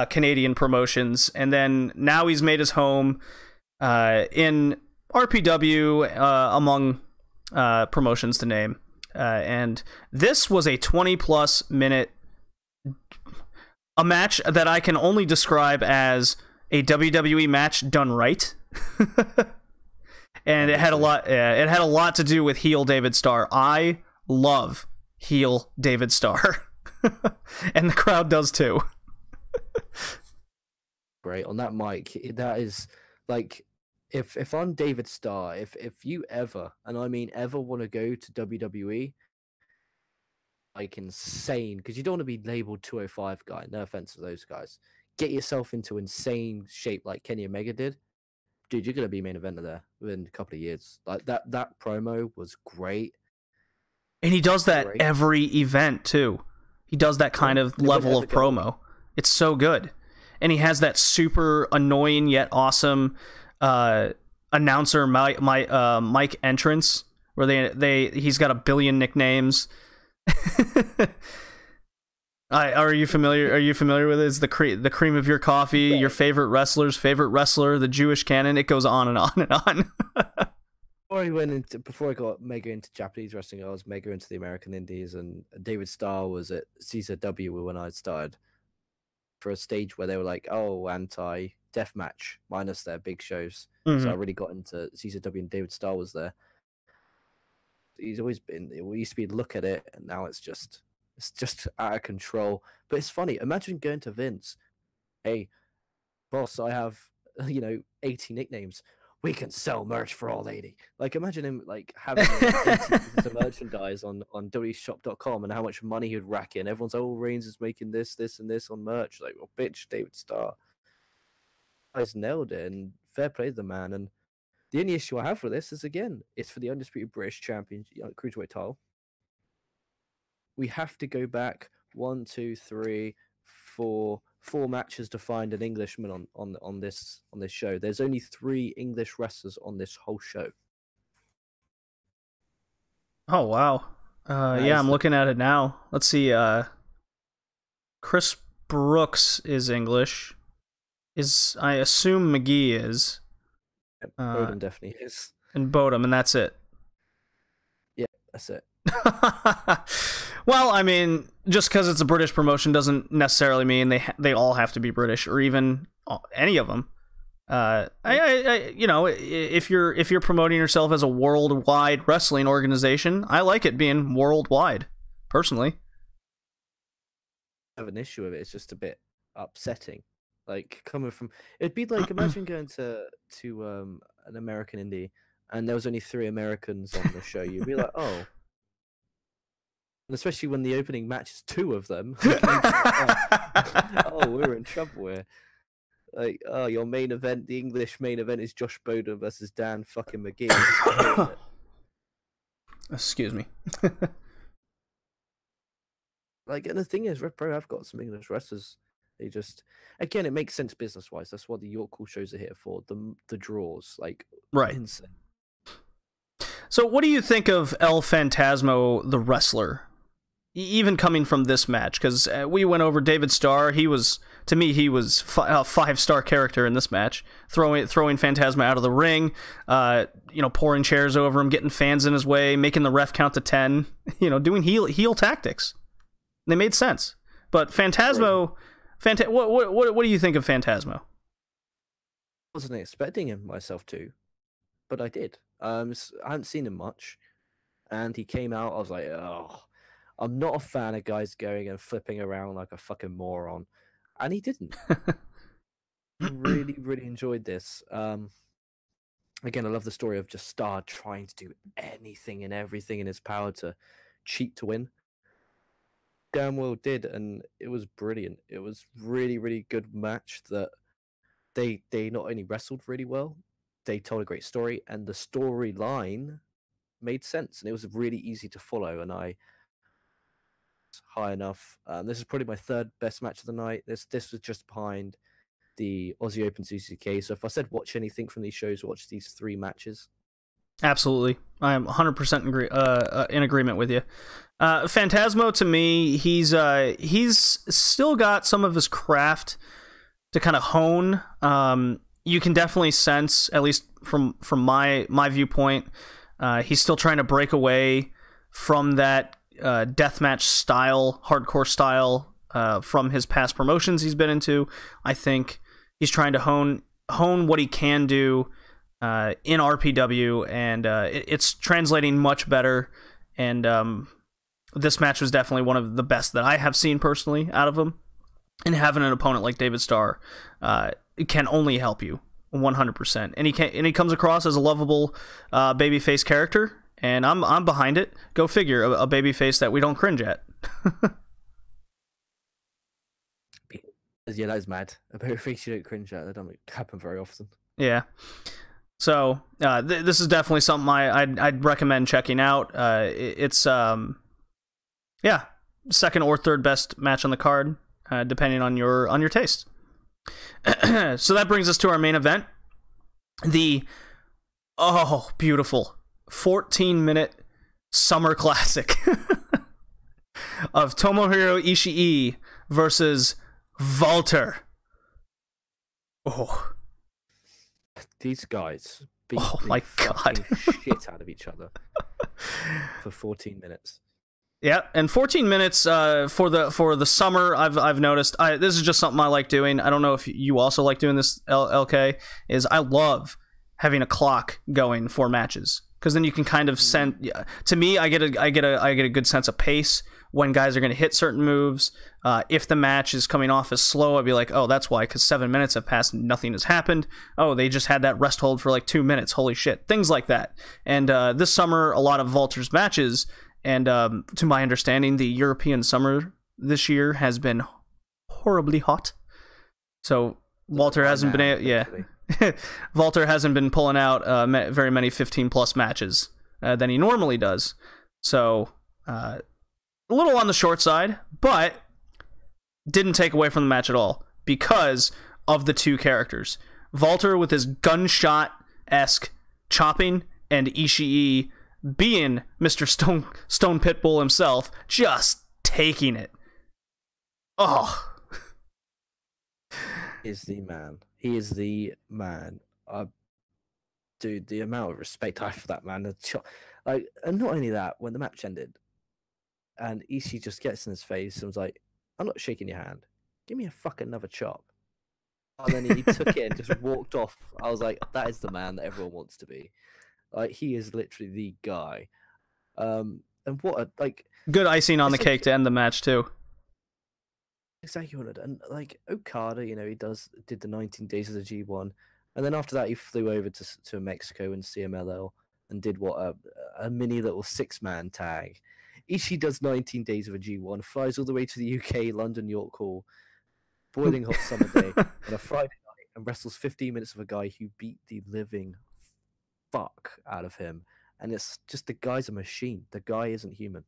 [SPEAKER 2] Canadian promotions, and then now he's made his home in RPW, among promotions to name. And this was a 20-plus minute, a match that I can only describe as
[SPEAKER 1] a WWE match done right. And it had a lot. It had a lot to do with heel David Starr. I love heel David Starr, and the crowd does too.
[SPEAKER 2] Great on that mic. That is like, if I'm David Starr, if you ever, and I mean ever, want to go to WWE, like insane, because you don't want to be labeled 205 guy. No offense to those guys. Get yourself into insane shape like Kenny Omega did. Dude, you're gonna be main eventer there within a couple of years. Like that promo was great.
[SPEAKER 1] And he does that every event too. He does that kind of level of promo. It's so good. And he has that super annoying yet awesome announcer mic entrance where he's got a billion nicknames. Are you familiar with it? It's the cream of your coffee, your favorite wrestler's favorite wrestler, the Jewish canon. It goes on and on and on.
[SPEAKER 2] Before I got mega into Japanese wrestling, I was mega into the American Indies, and David Starr was at CZW when I started for a stage where they were like, oh, anti-deathmatch, minus their big shows. So I really got into CZW, and David Starr was there. He's always been, we used to be look at it, and now it's just out of control. But it's funny. Imagine going to Vince, hey, boss, I have 80 nicknames. We can sell merch for all 80. Like, imagine him like having 80 pieces of merchandise on wshop.com and how much money he'd rack in. Everyone's like, oh, Reigns is making this, and this on merch. Like, well, bitch, David Starr. Guys nailed it, and fair play to the man. And the only issue I have with this is, again, it's for the undisputed British champion cruiserweight title. We have to go back 1, 2, 3, 4 matches to find an Englishman on this show. There's only 3 English wrestlers on this whole show.
[SPEAKER 1] Oh wow! Yeah, I'm looking at it now. Let's see. Chris Brooks is English. I assume McGee is.
[SPEAKER 2] Bodum definitely is.
[SPEAKER 1] And Bodum, and that's it.
[SPEAKER 2] Yeah, that's it.
[SPEAKER 1] Well, I mean, just because it's a British promotion doesn't necessarily mean they all have to be British, or even any of them. If you're promoting yourself as a worldwide wrestling organization, I like it being worldwide, personally.
[SPEAKER 2] I have an issue with it. It's just a bit upsetting. Like, coming from, it'd be like, imagine going to an American indie and there was only 3 Americans on the show. You'd be like, oh. And especially when the opening match is 2 of them. Oh, we're in trouble here. Like, oh, your main event, the English main event, is Josh Bodum versus Dan fucking McGee.
[SPEAKER 1] Excuse me.
[SPEAKER 2] Like, and the thing is, Red Pro have got some English wrestlers. They just, again, it makes sense business-wise. That's what the York Hall shows are here for. The draws, like,
[SPEAKER 1] right.
[SPEAKER 2] Insane.
[SPEAKER 1] So, what do you think of El Phantasmo, the wrestler? Even coming from this match, because we went over David Starr. To me, he was a 5-star character in this match. Throwing Phantasmo out of the ring, pouring chairs over him, getting fans in his way, making the ref count to 10. Doing heel tactics. They made sense. But Phantasmo, what do you think of Phantasmo?
[SPEAKER 2] I wasn't expecting him myself to, but I did. I hadn't seen him much, and he came out. I was like, oh. I'm not a fan of guys going and flipping around like a fucking moron. And he didn't. Really, really enjoyed this. Again, I love the story of just Starr trying to do anything and everything in his power to cheat to win. Damn well did, and it was brilliant. It was really, really good match that they not only wrestled really well, they told a great story, and the storyline made sense, and it was really easy to follow, and I high enough. This is probably my 3rd best match of the night. This was just behind the Aussie Open CCK. So if I said watch anything from these shows, watch these 3 matches.
[SPEAKER 1] Absolutely, I am 100% in agreement with you. Phantasmo, to me, he's still got some of his craft to kind of hone. You can definitely sense, at least from my viewpoint, he's still trying to break away from that deathmatch style, hardcore style, from his past promotions he's been into. I think He's trying to hone what he can do in RPW, and it's translating much better. And this match was definitely one of the best that I have seen personally out of him. And having an opponent like David Starr can only help you 100%. And he comes across as a lovable babyface character, and I'm behind it. Go figure, a babyface that we don't cringe at.
[SPEAKER 2] Yeah, that is mad. A babyface you don't cringe at. That doesn't happen very often.
[SPEAKER 1] Yeah. So this is definitely something I'd recommend checking out. It's second or third best match on the card, depending on your taste. So that brings us to our main event, the beautiful 14-minute Summer Classic of Tomohiro Ishii versus Walter. Oh.
[SPEAKER 2] These guys beat
[SPEAKER 1] my God.
[SPEAKER 2] shit out of each other for 14 minutes.
[SPEAKER 1] Yeah, and 14 minutes for the summer. I've noticed. This is just something I like doing. I don't know if you also like doing this, LK. Is I love having a clock going for matches, because then you can kind of send. Yeah, to me, I get a good sense of pace when guys are going to hit certain moves. If the match is coming off as slow, I'd be like, oh, that's why, because 7 minutes have passed and nothing has happened. Oh, they just had that rest hold for like 2 minutes. Holy shit. Things like that. And this summer, a lot of Walter's matches, and to my understanding, the European summer this year has been horribly hot. So Walter hasn't been Walter hasn't been pulling out very many 15-plus matches than he normally does. So a little on the short side, but didn't take away from the match at all because of the two characters. Walter with his gunshot-esque chopping, and Ishii being Mr. Stone Pitbull himself, just taking it. Oh.
[SPEAKER 2] Is the man. He is the man. Dude, the amount of respect I have for that man. And not only that, when the match ended, and Ishii just gets in his face and was like, I'm not shaking your hand. Give me a fucking another chop. And then he took it and just walked off. I was like, that is the man that everyone wants to be. Like, he is literally the guy. And what a, like...
[SPEAKER 1] Good icing on the cake to end the match, too.
[SPEAKER 2] Exactly. And, like, Okada, you know, did the 19 days of the G1. And then after that, he flew over to Mexico and CMLL and did a mini little 6-man tag. Ishii does 19 days of a G1, flies all the way to the UK, London, York Hall, boiling hot summer day, on a Friday night, and wrestles 15 minutes of a guy who beat the living fuck out of him. And it's just, the guy's a machine. The guy isn't human.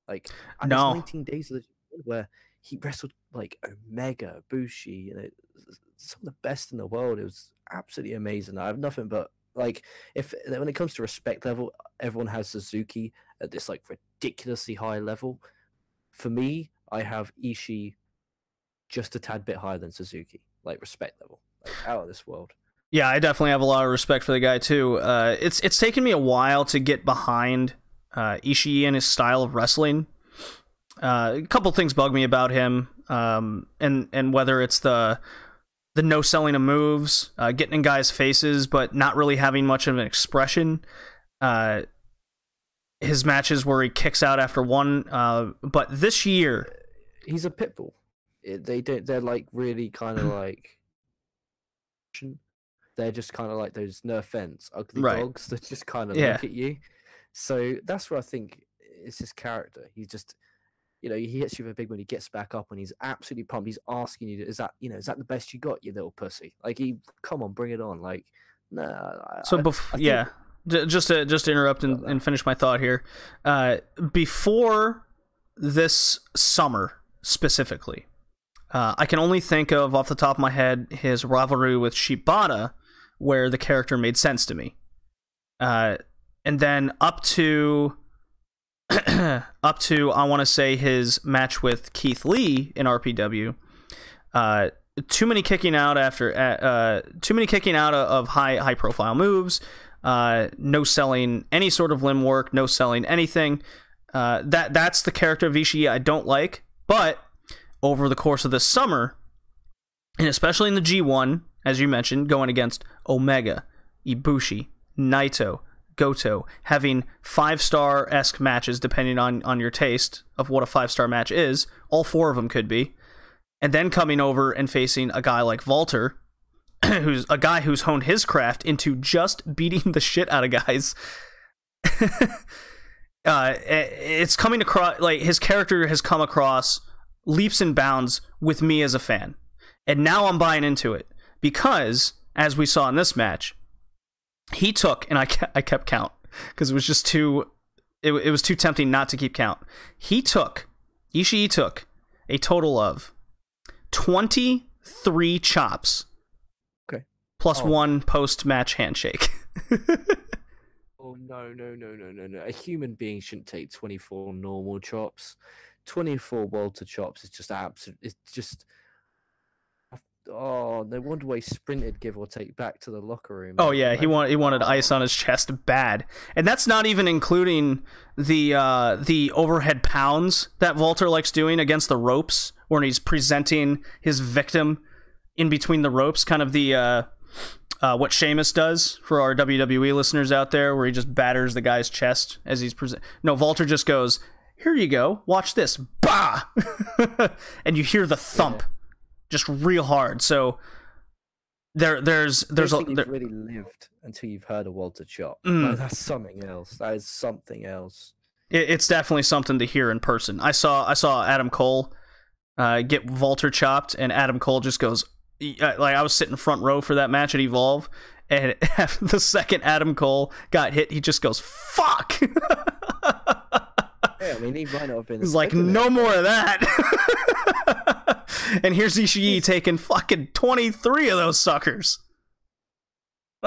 [SPEAKER 2] Like, and
[SPEAKER 1] no.
[SPEAKER 2] 19 days of the G1 where he wrestled like Omega, Bushi, you know, some of the best in the world. It was absolutely amazing. I have nothing but, like, when it comes to respect level, everyone has Suzuki at this like ridiculously high level. For me, I have Ishii just a tad bit higher than Suzuki, like respect level, like out of this world.
[SPEAKER 1] Yeah, I definitely have a lot of respect for the guy too. It's taken me a while to get behind Ishii and his style of wrestling. A couple things bug me about him, and whether it's the no selling of moves, getting in guys' faces, but not really having much of an expression. His matches where he kicks out after one, but this year
[SPEAKER 2] he's a pit bull. They're like really kind of like, they're just kind of like those, no offense, ugly dogs that just kind of look at you. So that's where I think it's his character. He's just, you know, he hits you with a big one, he gets back up and he's absolutely pumped. He's asking you, is that the best you got, you little pussy? Like, come on, bring it on. Like, nah.
[SPEAKER 1] So just to interrupt and finish my thought here. Before this summer specifically, I can only think of off the top of my head his rivalry with Shibata, where the character made sense to me, and then up to I want to say his match with Keith Lee in RPW. Too many kicking out of high profile moves. No selling any sort of limb work, no selling anything. That's the character of Ishii I don't like. But over the course of this summer, and especially in the G1 as you mentioned, going against Omega, Ibushi, Naito, Goto, having 5-star-esque matches depending on your taste of what a 5-star match is. All 4 of them could be. And then coming over and facing a guy like Walter, who's a guy who's honed his craft into just beating the shit out of guys. It's coming across, like, his character has come across leaps and bounds with me as a fan. And now I'm buying into it. Because, as we saw in this match, he took, and I kept count, because it was just too, it was too tempting not to keep count. Ishii took a total of 23 chops.
[SPEAKER 2] Okay.
[SPEAKER 1] Plus 1 post-match handshake.
[SPEAKER 2] Oh, no. A human being shouldn't take 24 normal chops. 24 Walter chops is just absolute. It's just. Oh, no wonder why he sprinted, give or take, back to the locker room.
[SPEAKER 1] Oh yeah, he wanted ice on his chest bad, and that's not even including the overhead pounds that Walter likes doing against the ropes, when he's presenting his victim in between the ropes, kind of the what Sheamus does for our WWE listeners out there, where he just batters the guy's chest as he's No, Walter just goes, "Here you go, watch this, bah," and you hear the thump. Yeah. Just real hard. So there's
[SPEAKER 2] you've really lived until you've heard a Walter chop. Like, that's something else. That is something else.
[SPEAKER 1] It's definitely something to hear in person. I saw Adam Cole get Walter chopped, and Adam Cole just goes, like, I was sitting front row for that match at Evolve, and the second Adam Cole got hit, he just goes, "Fuck."
[SPEAKER 2] Yeah, I mean, he might not have been.
[SPEAKER 1] He's like, "No more of that." And here's Ishii taking fucking 23 of those suckers.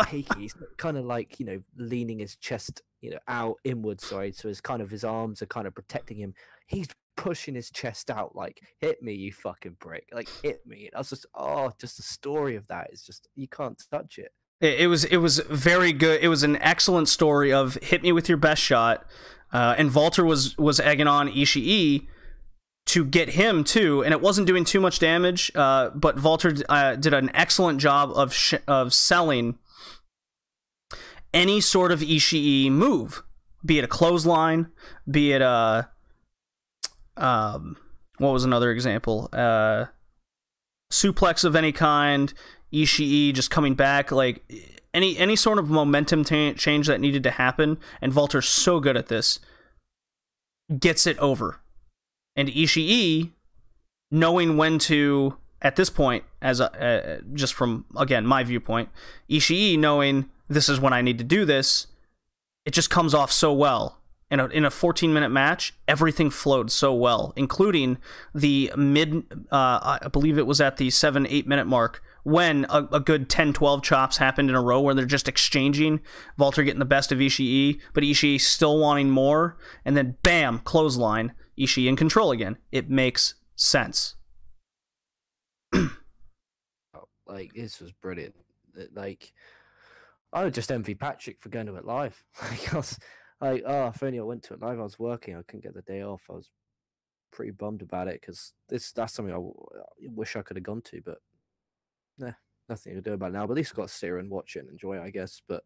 [SPEAKER 2] He's kind of like, leaning his chest, out inwards, so his arms are kind of protecting him. He's pushing his chest out like, "Hit me, you fucking prick. Like, hit me." I was just, just the story of that is just, you can't touch it.
[SPEAKER 1] It was very good. It was an excellent story of hit me with your best shot. And Walter was egging on Ishii to get him too, and it wasn't doing too much damage, but Walter did an excellent job of selling any sort of Ishii move, be it a clothesline, be it a what was another example, suplex of any kind, Ishii just coming back, like any sort of momentum change that needed to happen, and Walter's so good at this, gets it over. And Ishii, knowing when to, at this point, as just from, again, my viewpoint, Ishii knowing this is when I need to do this, it just comes off so well. In a 14-minute match, everything flowed so well, including the I believe it was at the 7-8 minute mark, when a good 10-12 chops happened in a row where they're just exchanging, Walter getting the best of Ishii, but Ishii still wanting more, and then bam, clothesline, Ishii in control again. It makes sense.
[SPEAKER 2] Like, this was brilliant. Like, I would just envy Patrick for going to it live. If only I went to it live. I was working. I couldn't get the day off. I was pretty bummed about it, because that's something I wish I could have gone to, but nothing to do about it now. But at least I've got to sit here and watch it and enjoy it, I guess. But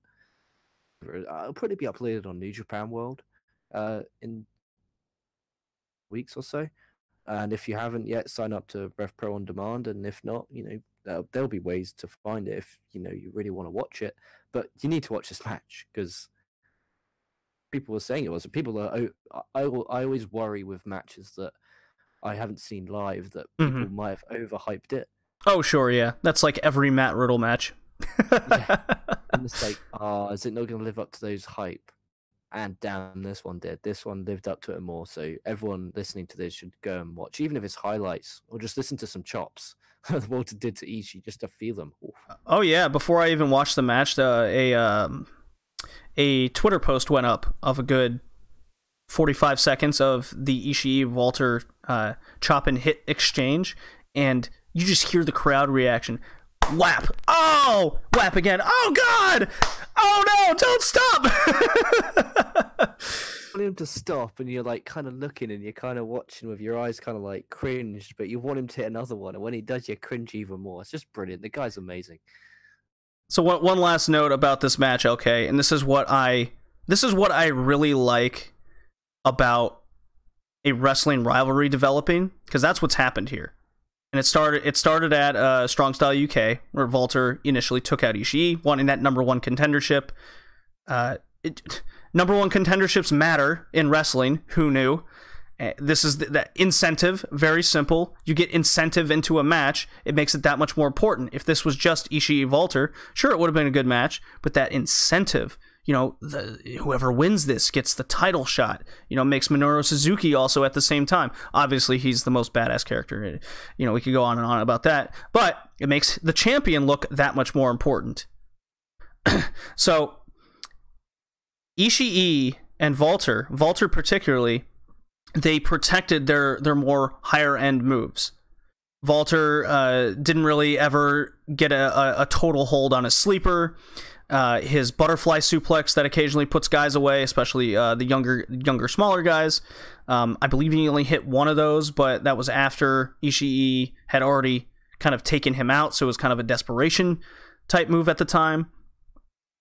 [SPEAKER 2] it'll probably be uploaded on New Japan World in weeks or so. And if you haven't yet, sign up to Rev Pro on demand. And if not, there'll be ways to find it if you really want to watch it. But you need to watch this match, because people were saying it was. People are. I always worry with matches that I haven't seen live that people might have overhyped it.
[SPEAKER 1] Oh sure, yeah, that's like every Matt Riddle match.
[SPEAKER 2] Yeah. And it's like, is it not going to live up to those hype? And damn, this one did. This one lived up to it more. So everyone listening to this should go and watch, even if it's highlights, or just listen to some chops. Walter did to Ishii, just to feel them. Oof. Oh
[SPEAKER 1] yeah, before I even watched the match, a Twitter post went up of a good 45 seconds of the Ishii Walter chop and hit exchange, and you just hear the crowd reaction. Whap! Oh! Whap again! Oh God! Oh no! Don't stop!
[SPEAKER 2] Well, him to stop, and you're like kind of looking, and you're kind of watching with your eyes kind of like cringed, but you want him to hit another one, and when he does, you cringe even more. It's just brilliant. The guy's amazing.
[SPEAKER 1] So one last note about this match, LK, and this is what I really like about a wrestling rivalry developing, because that's what's happened here. And it started at Strong Style UK, where Walter initially took out Ishii, wanting that number one contendership. Number one contenderships matter in wrestling. Who knew? This is the incentive. Very simple. You get incentive into a match, it makes it that much more important. If this was just Ishii Walter, sure, it would have been a good match, but that incentive, whoever wins this gets the title shot, makes Minoru Suzuki also at the same time. Obviously, he's the most badass character. We could go on and on about that, but it makes the champion look that much more important. So, Ishii and Walter particularly, they protected their more higher end moves. Walter didn't really ever get a total hold on his sleeper. His butterfly suplex that occasionally puts guys away, especially the younger, smaller guys. I believe he only hit one of those, but that was after Ishii had already kind of taken him out, so it was kind of a desperation type move at the time.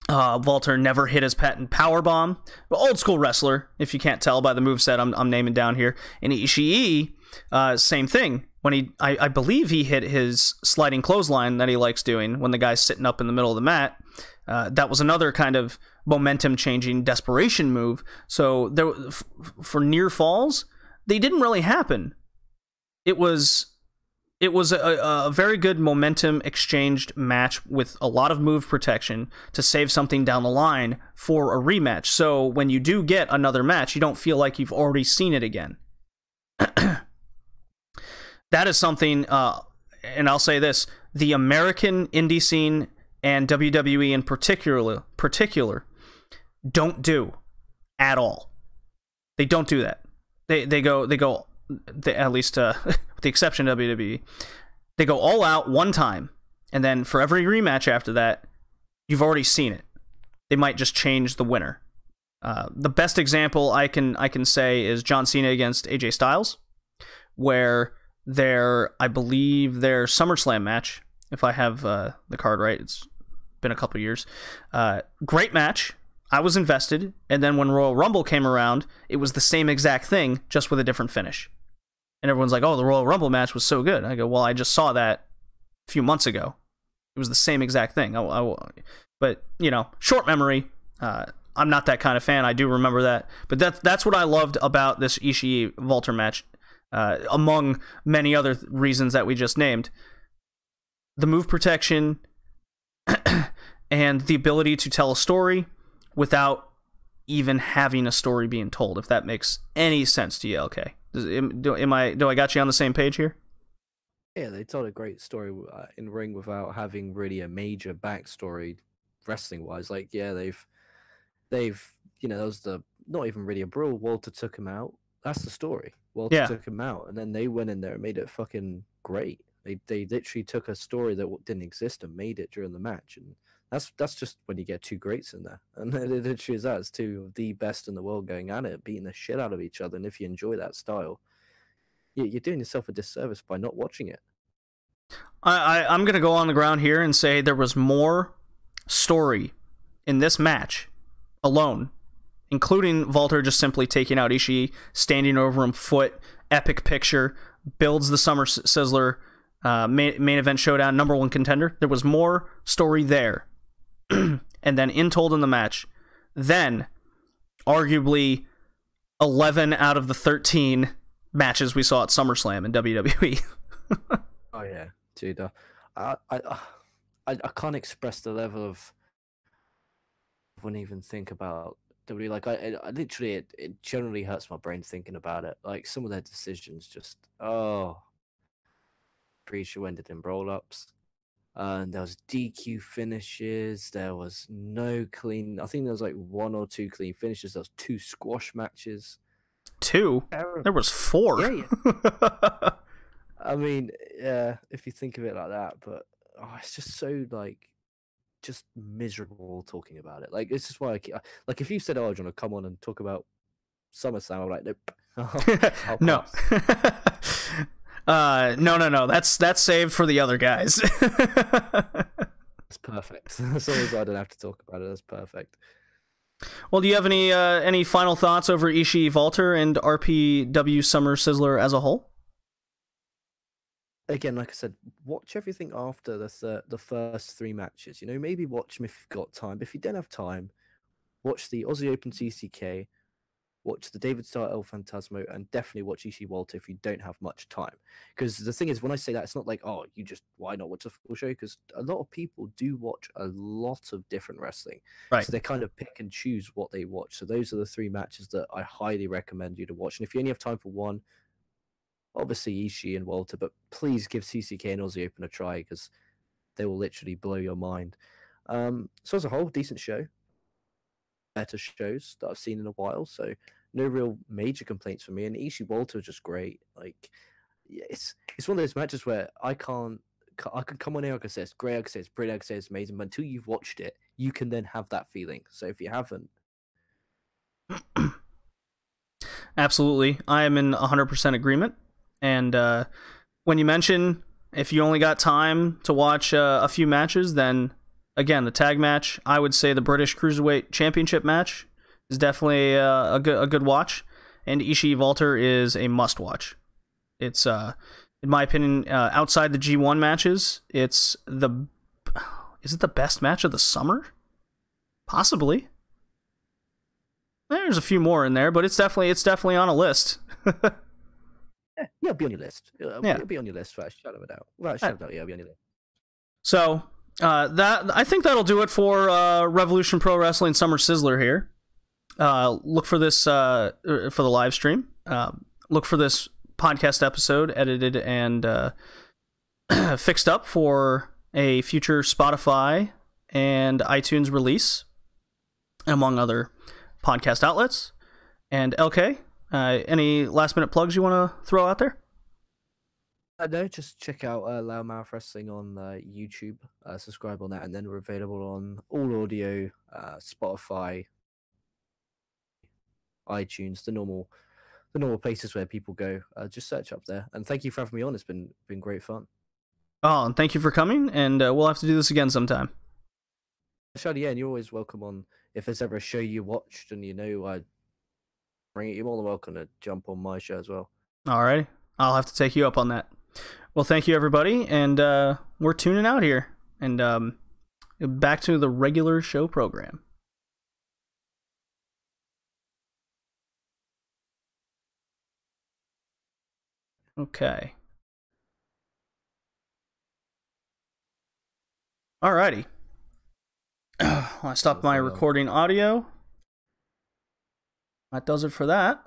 [SPEAKER 1] Walter never hit his patent powerbomb. Old school wrestler, if you can't tell by the moveset I'm naming down here. And Ishii, same thing. When I believe he hit his sliding clothesline that he likes doing when the guy's sitting up in the middle of the mat. That was another kind of momentum-changing desperation move. So for near falls, they didn't really happen. It was a very good momentum exchanged match with a lot of move protection to save something down the line for a rematch. So when you do get another match, you don't feel like you've already seen it again. That is something, and I'll say this, the American indie scene and WWE in particular don't do at all. They don't do that. They go at least with the exception of WWE, they go all out one time, and then for every rematch after that, you've already seen it. They might just change the winner. The best example I can say is John Cena against AJ Styles, where I believe their SummerSlam match, if I have the card right, it's been a couple years. Great match. I was invested, and then when Royal Rumble came around, it was the same exact thing, just with a different finish. And everyone's like, oh, the Royal Rumble match was so good. I go, well, I just saw that a few months ago. It was the same exact thing. But, short memory. I'm not that kind of fan. I do remember that. But that's what I loved about this Ishii-Walter match, among many other reasons that we just named. The move protection and the ability to tell a story without even having a story being told, if that makes any sense to you, LK. Do I got you on the same page here?
[SPEAKER 2] Yeah, they told a great story in ring without having really a major backstory wrestling wise. Like, yeah, they've that was not even really a brawl. Walter took him out. That's the story. Walter took him out, and then they went in there and made it fucking great. They literally took a story that didn't exist and made it during the match, and that's just when you get two greats in there, and it literally is that. It's two of the best in the world going at it, beating the shit out of each other. And if you enjoy that style, you're doing yourself a disservice by not watching it.
[SPEAKER 1] I'm gonna go on the ground here and say there was more story in this match alone, including Walter just simply taking out Ishii, standing over him, foot, epic picture, builds the Summer Sizzler main event showdown, number one contender. There was more story there. And then told in the match, then arguably 11 out of the 13 matches we saw at SummerSlam in WWE.
[SPEAKER 2] Oh yeah, dude. I can't express the level of. I wouldn't even think about WWE. Like I literally, it generally hurts my brain thinking about it. Like some of their decisions, just pre-show ended in roll-ups. And there was DQ finishes. There was no clean. I think there was like one or two clean finishes. There was 2 squash matches.
[SPEAKER 1] 2? There was 4.
[SPEAKER 2] Yeah. I mean, if you think of it like that, but it's just so just miserable talking about it. Like this is why like if you said, "Oh, do you want to come on and talk about SummerSlam. I'm like, nope. I'll
[SPEAKER 1] No.
[SPEAKER 2] pass.
[SPEAKER 1] No. That's saved for the other guys.
[SPEAKER 2] That's perfect. As long as I don't have to talk about it, that's perfect.
[SPEAKER 1] Well, do you have any final thoughts over Ishii, Walter, and RPW Summer Sizzler as a whole?
[SPEAKER 2] Again, like I said, watch everything after the first 3 matches. You know, maybe watch them if you've got time. But if you don't have time, watch the Aussie Open TCK, watch the David Starr El Fantasmo, and definitely watch Ishii Walter if you don't have much time. Because the thing is, when I say that, it's not like, oh, why not watch the full show? Because a lot of people do watch a lot of different wrestling.
[SPEAKER 1] Right.
[SPEAKER 2] So they kind of pick and choose what they watch. So those are the 3 matches that I highly recommend you to watch. And if you only have time for one, obviously Ishii and Walter, but please give TCK and Aussie Open a try because they will literally blow your mind. So as a whole, decent show. Better shows that I've seen in a while, so no real major complaints from me. And Ishii Walter was just great. Like, it's one of those matches where I can come on here, I can say it's great, I can say it's brilliant, I can say it's amazing, but until you've watched it, you can then have that feeling. So if you haven't,
[SPEAKER 1] Absolutely, I am in 100% agreement. And when you mention if you only got time to watch a few matches, then again, the tag match, I would say the British Cruiserweight Championship match is definitely a good watch, and Ishii Walter is a must watch. It's in my opinion, outside the G1 matches, is it the best match of the summer? Possibly. There's a few more in there, but it's definitely on a list.
[SPEAKER 2] yeah, it'll be on your list. It'll be on your list without a shadow of a doubt. Without a shadow of a doubt, yeah, it'll be on your list.
[SPEAKER 1] So I think that'll do it for Revolution Pro Wrestling Summer Sizzler here. Look for this for the live stream. Look for this podcast episode edited and fixed up for a future Spotify and iTunes release, among other podcast outlets. And LK, any last minute plugs you want to throw out there?
[SPEAKER 2] No, just check out Loudmouth Wrestling on YouTube. Subscribe on that, and then we're available on all audio, Spotify, iTunes, the normal places where people go. Just search up there. And thank you for having me on. It's been great fun.
[SPEAKER 1] Oh, and thank you for coming. And we'll have to do this again sometime.
[SPEAKER 2] Shadi, yeah, and you're always welcome on. If there's ever a show you watched and I bring it, you're more than welcome to jump on my show as well.
[SPEAKER 1] All right, I'll have to take you up on that. Well, thank you, everybody, and we're tuning out here, and back to the regular show program. Okay. Alrighty. I stopped my recording audio. That does it for that.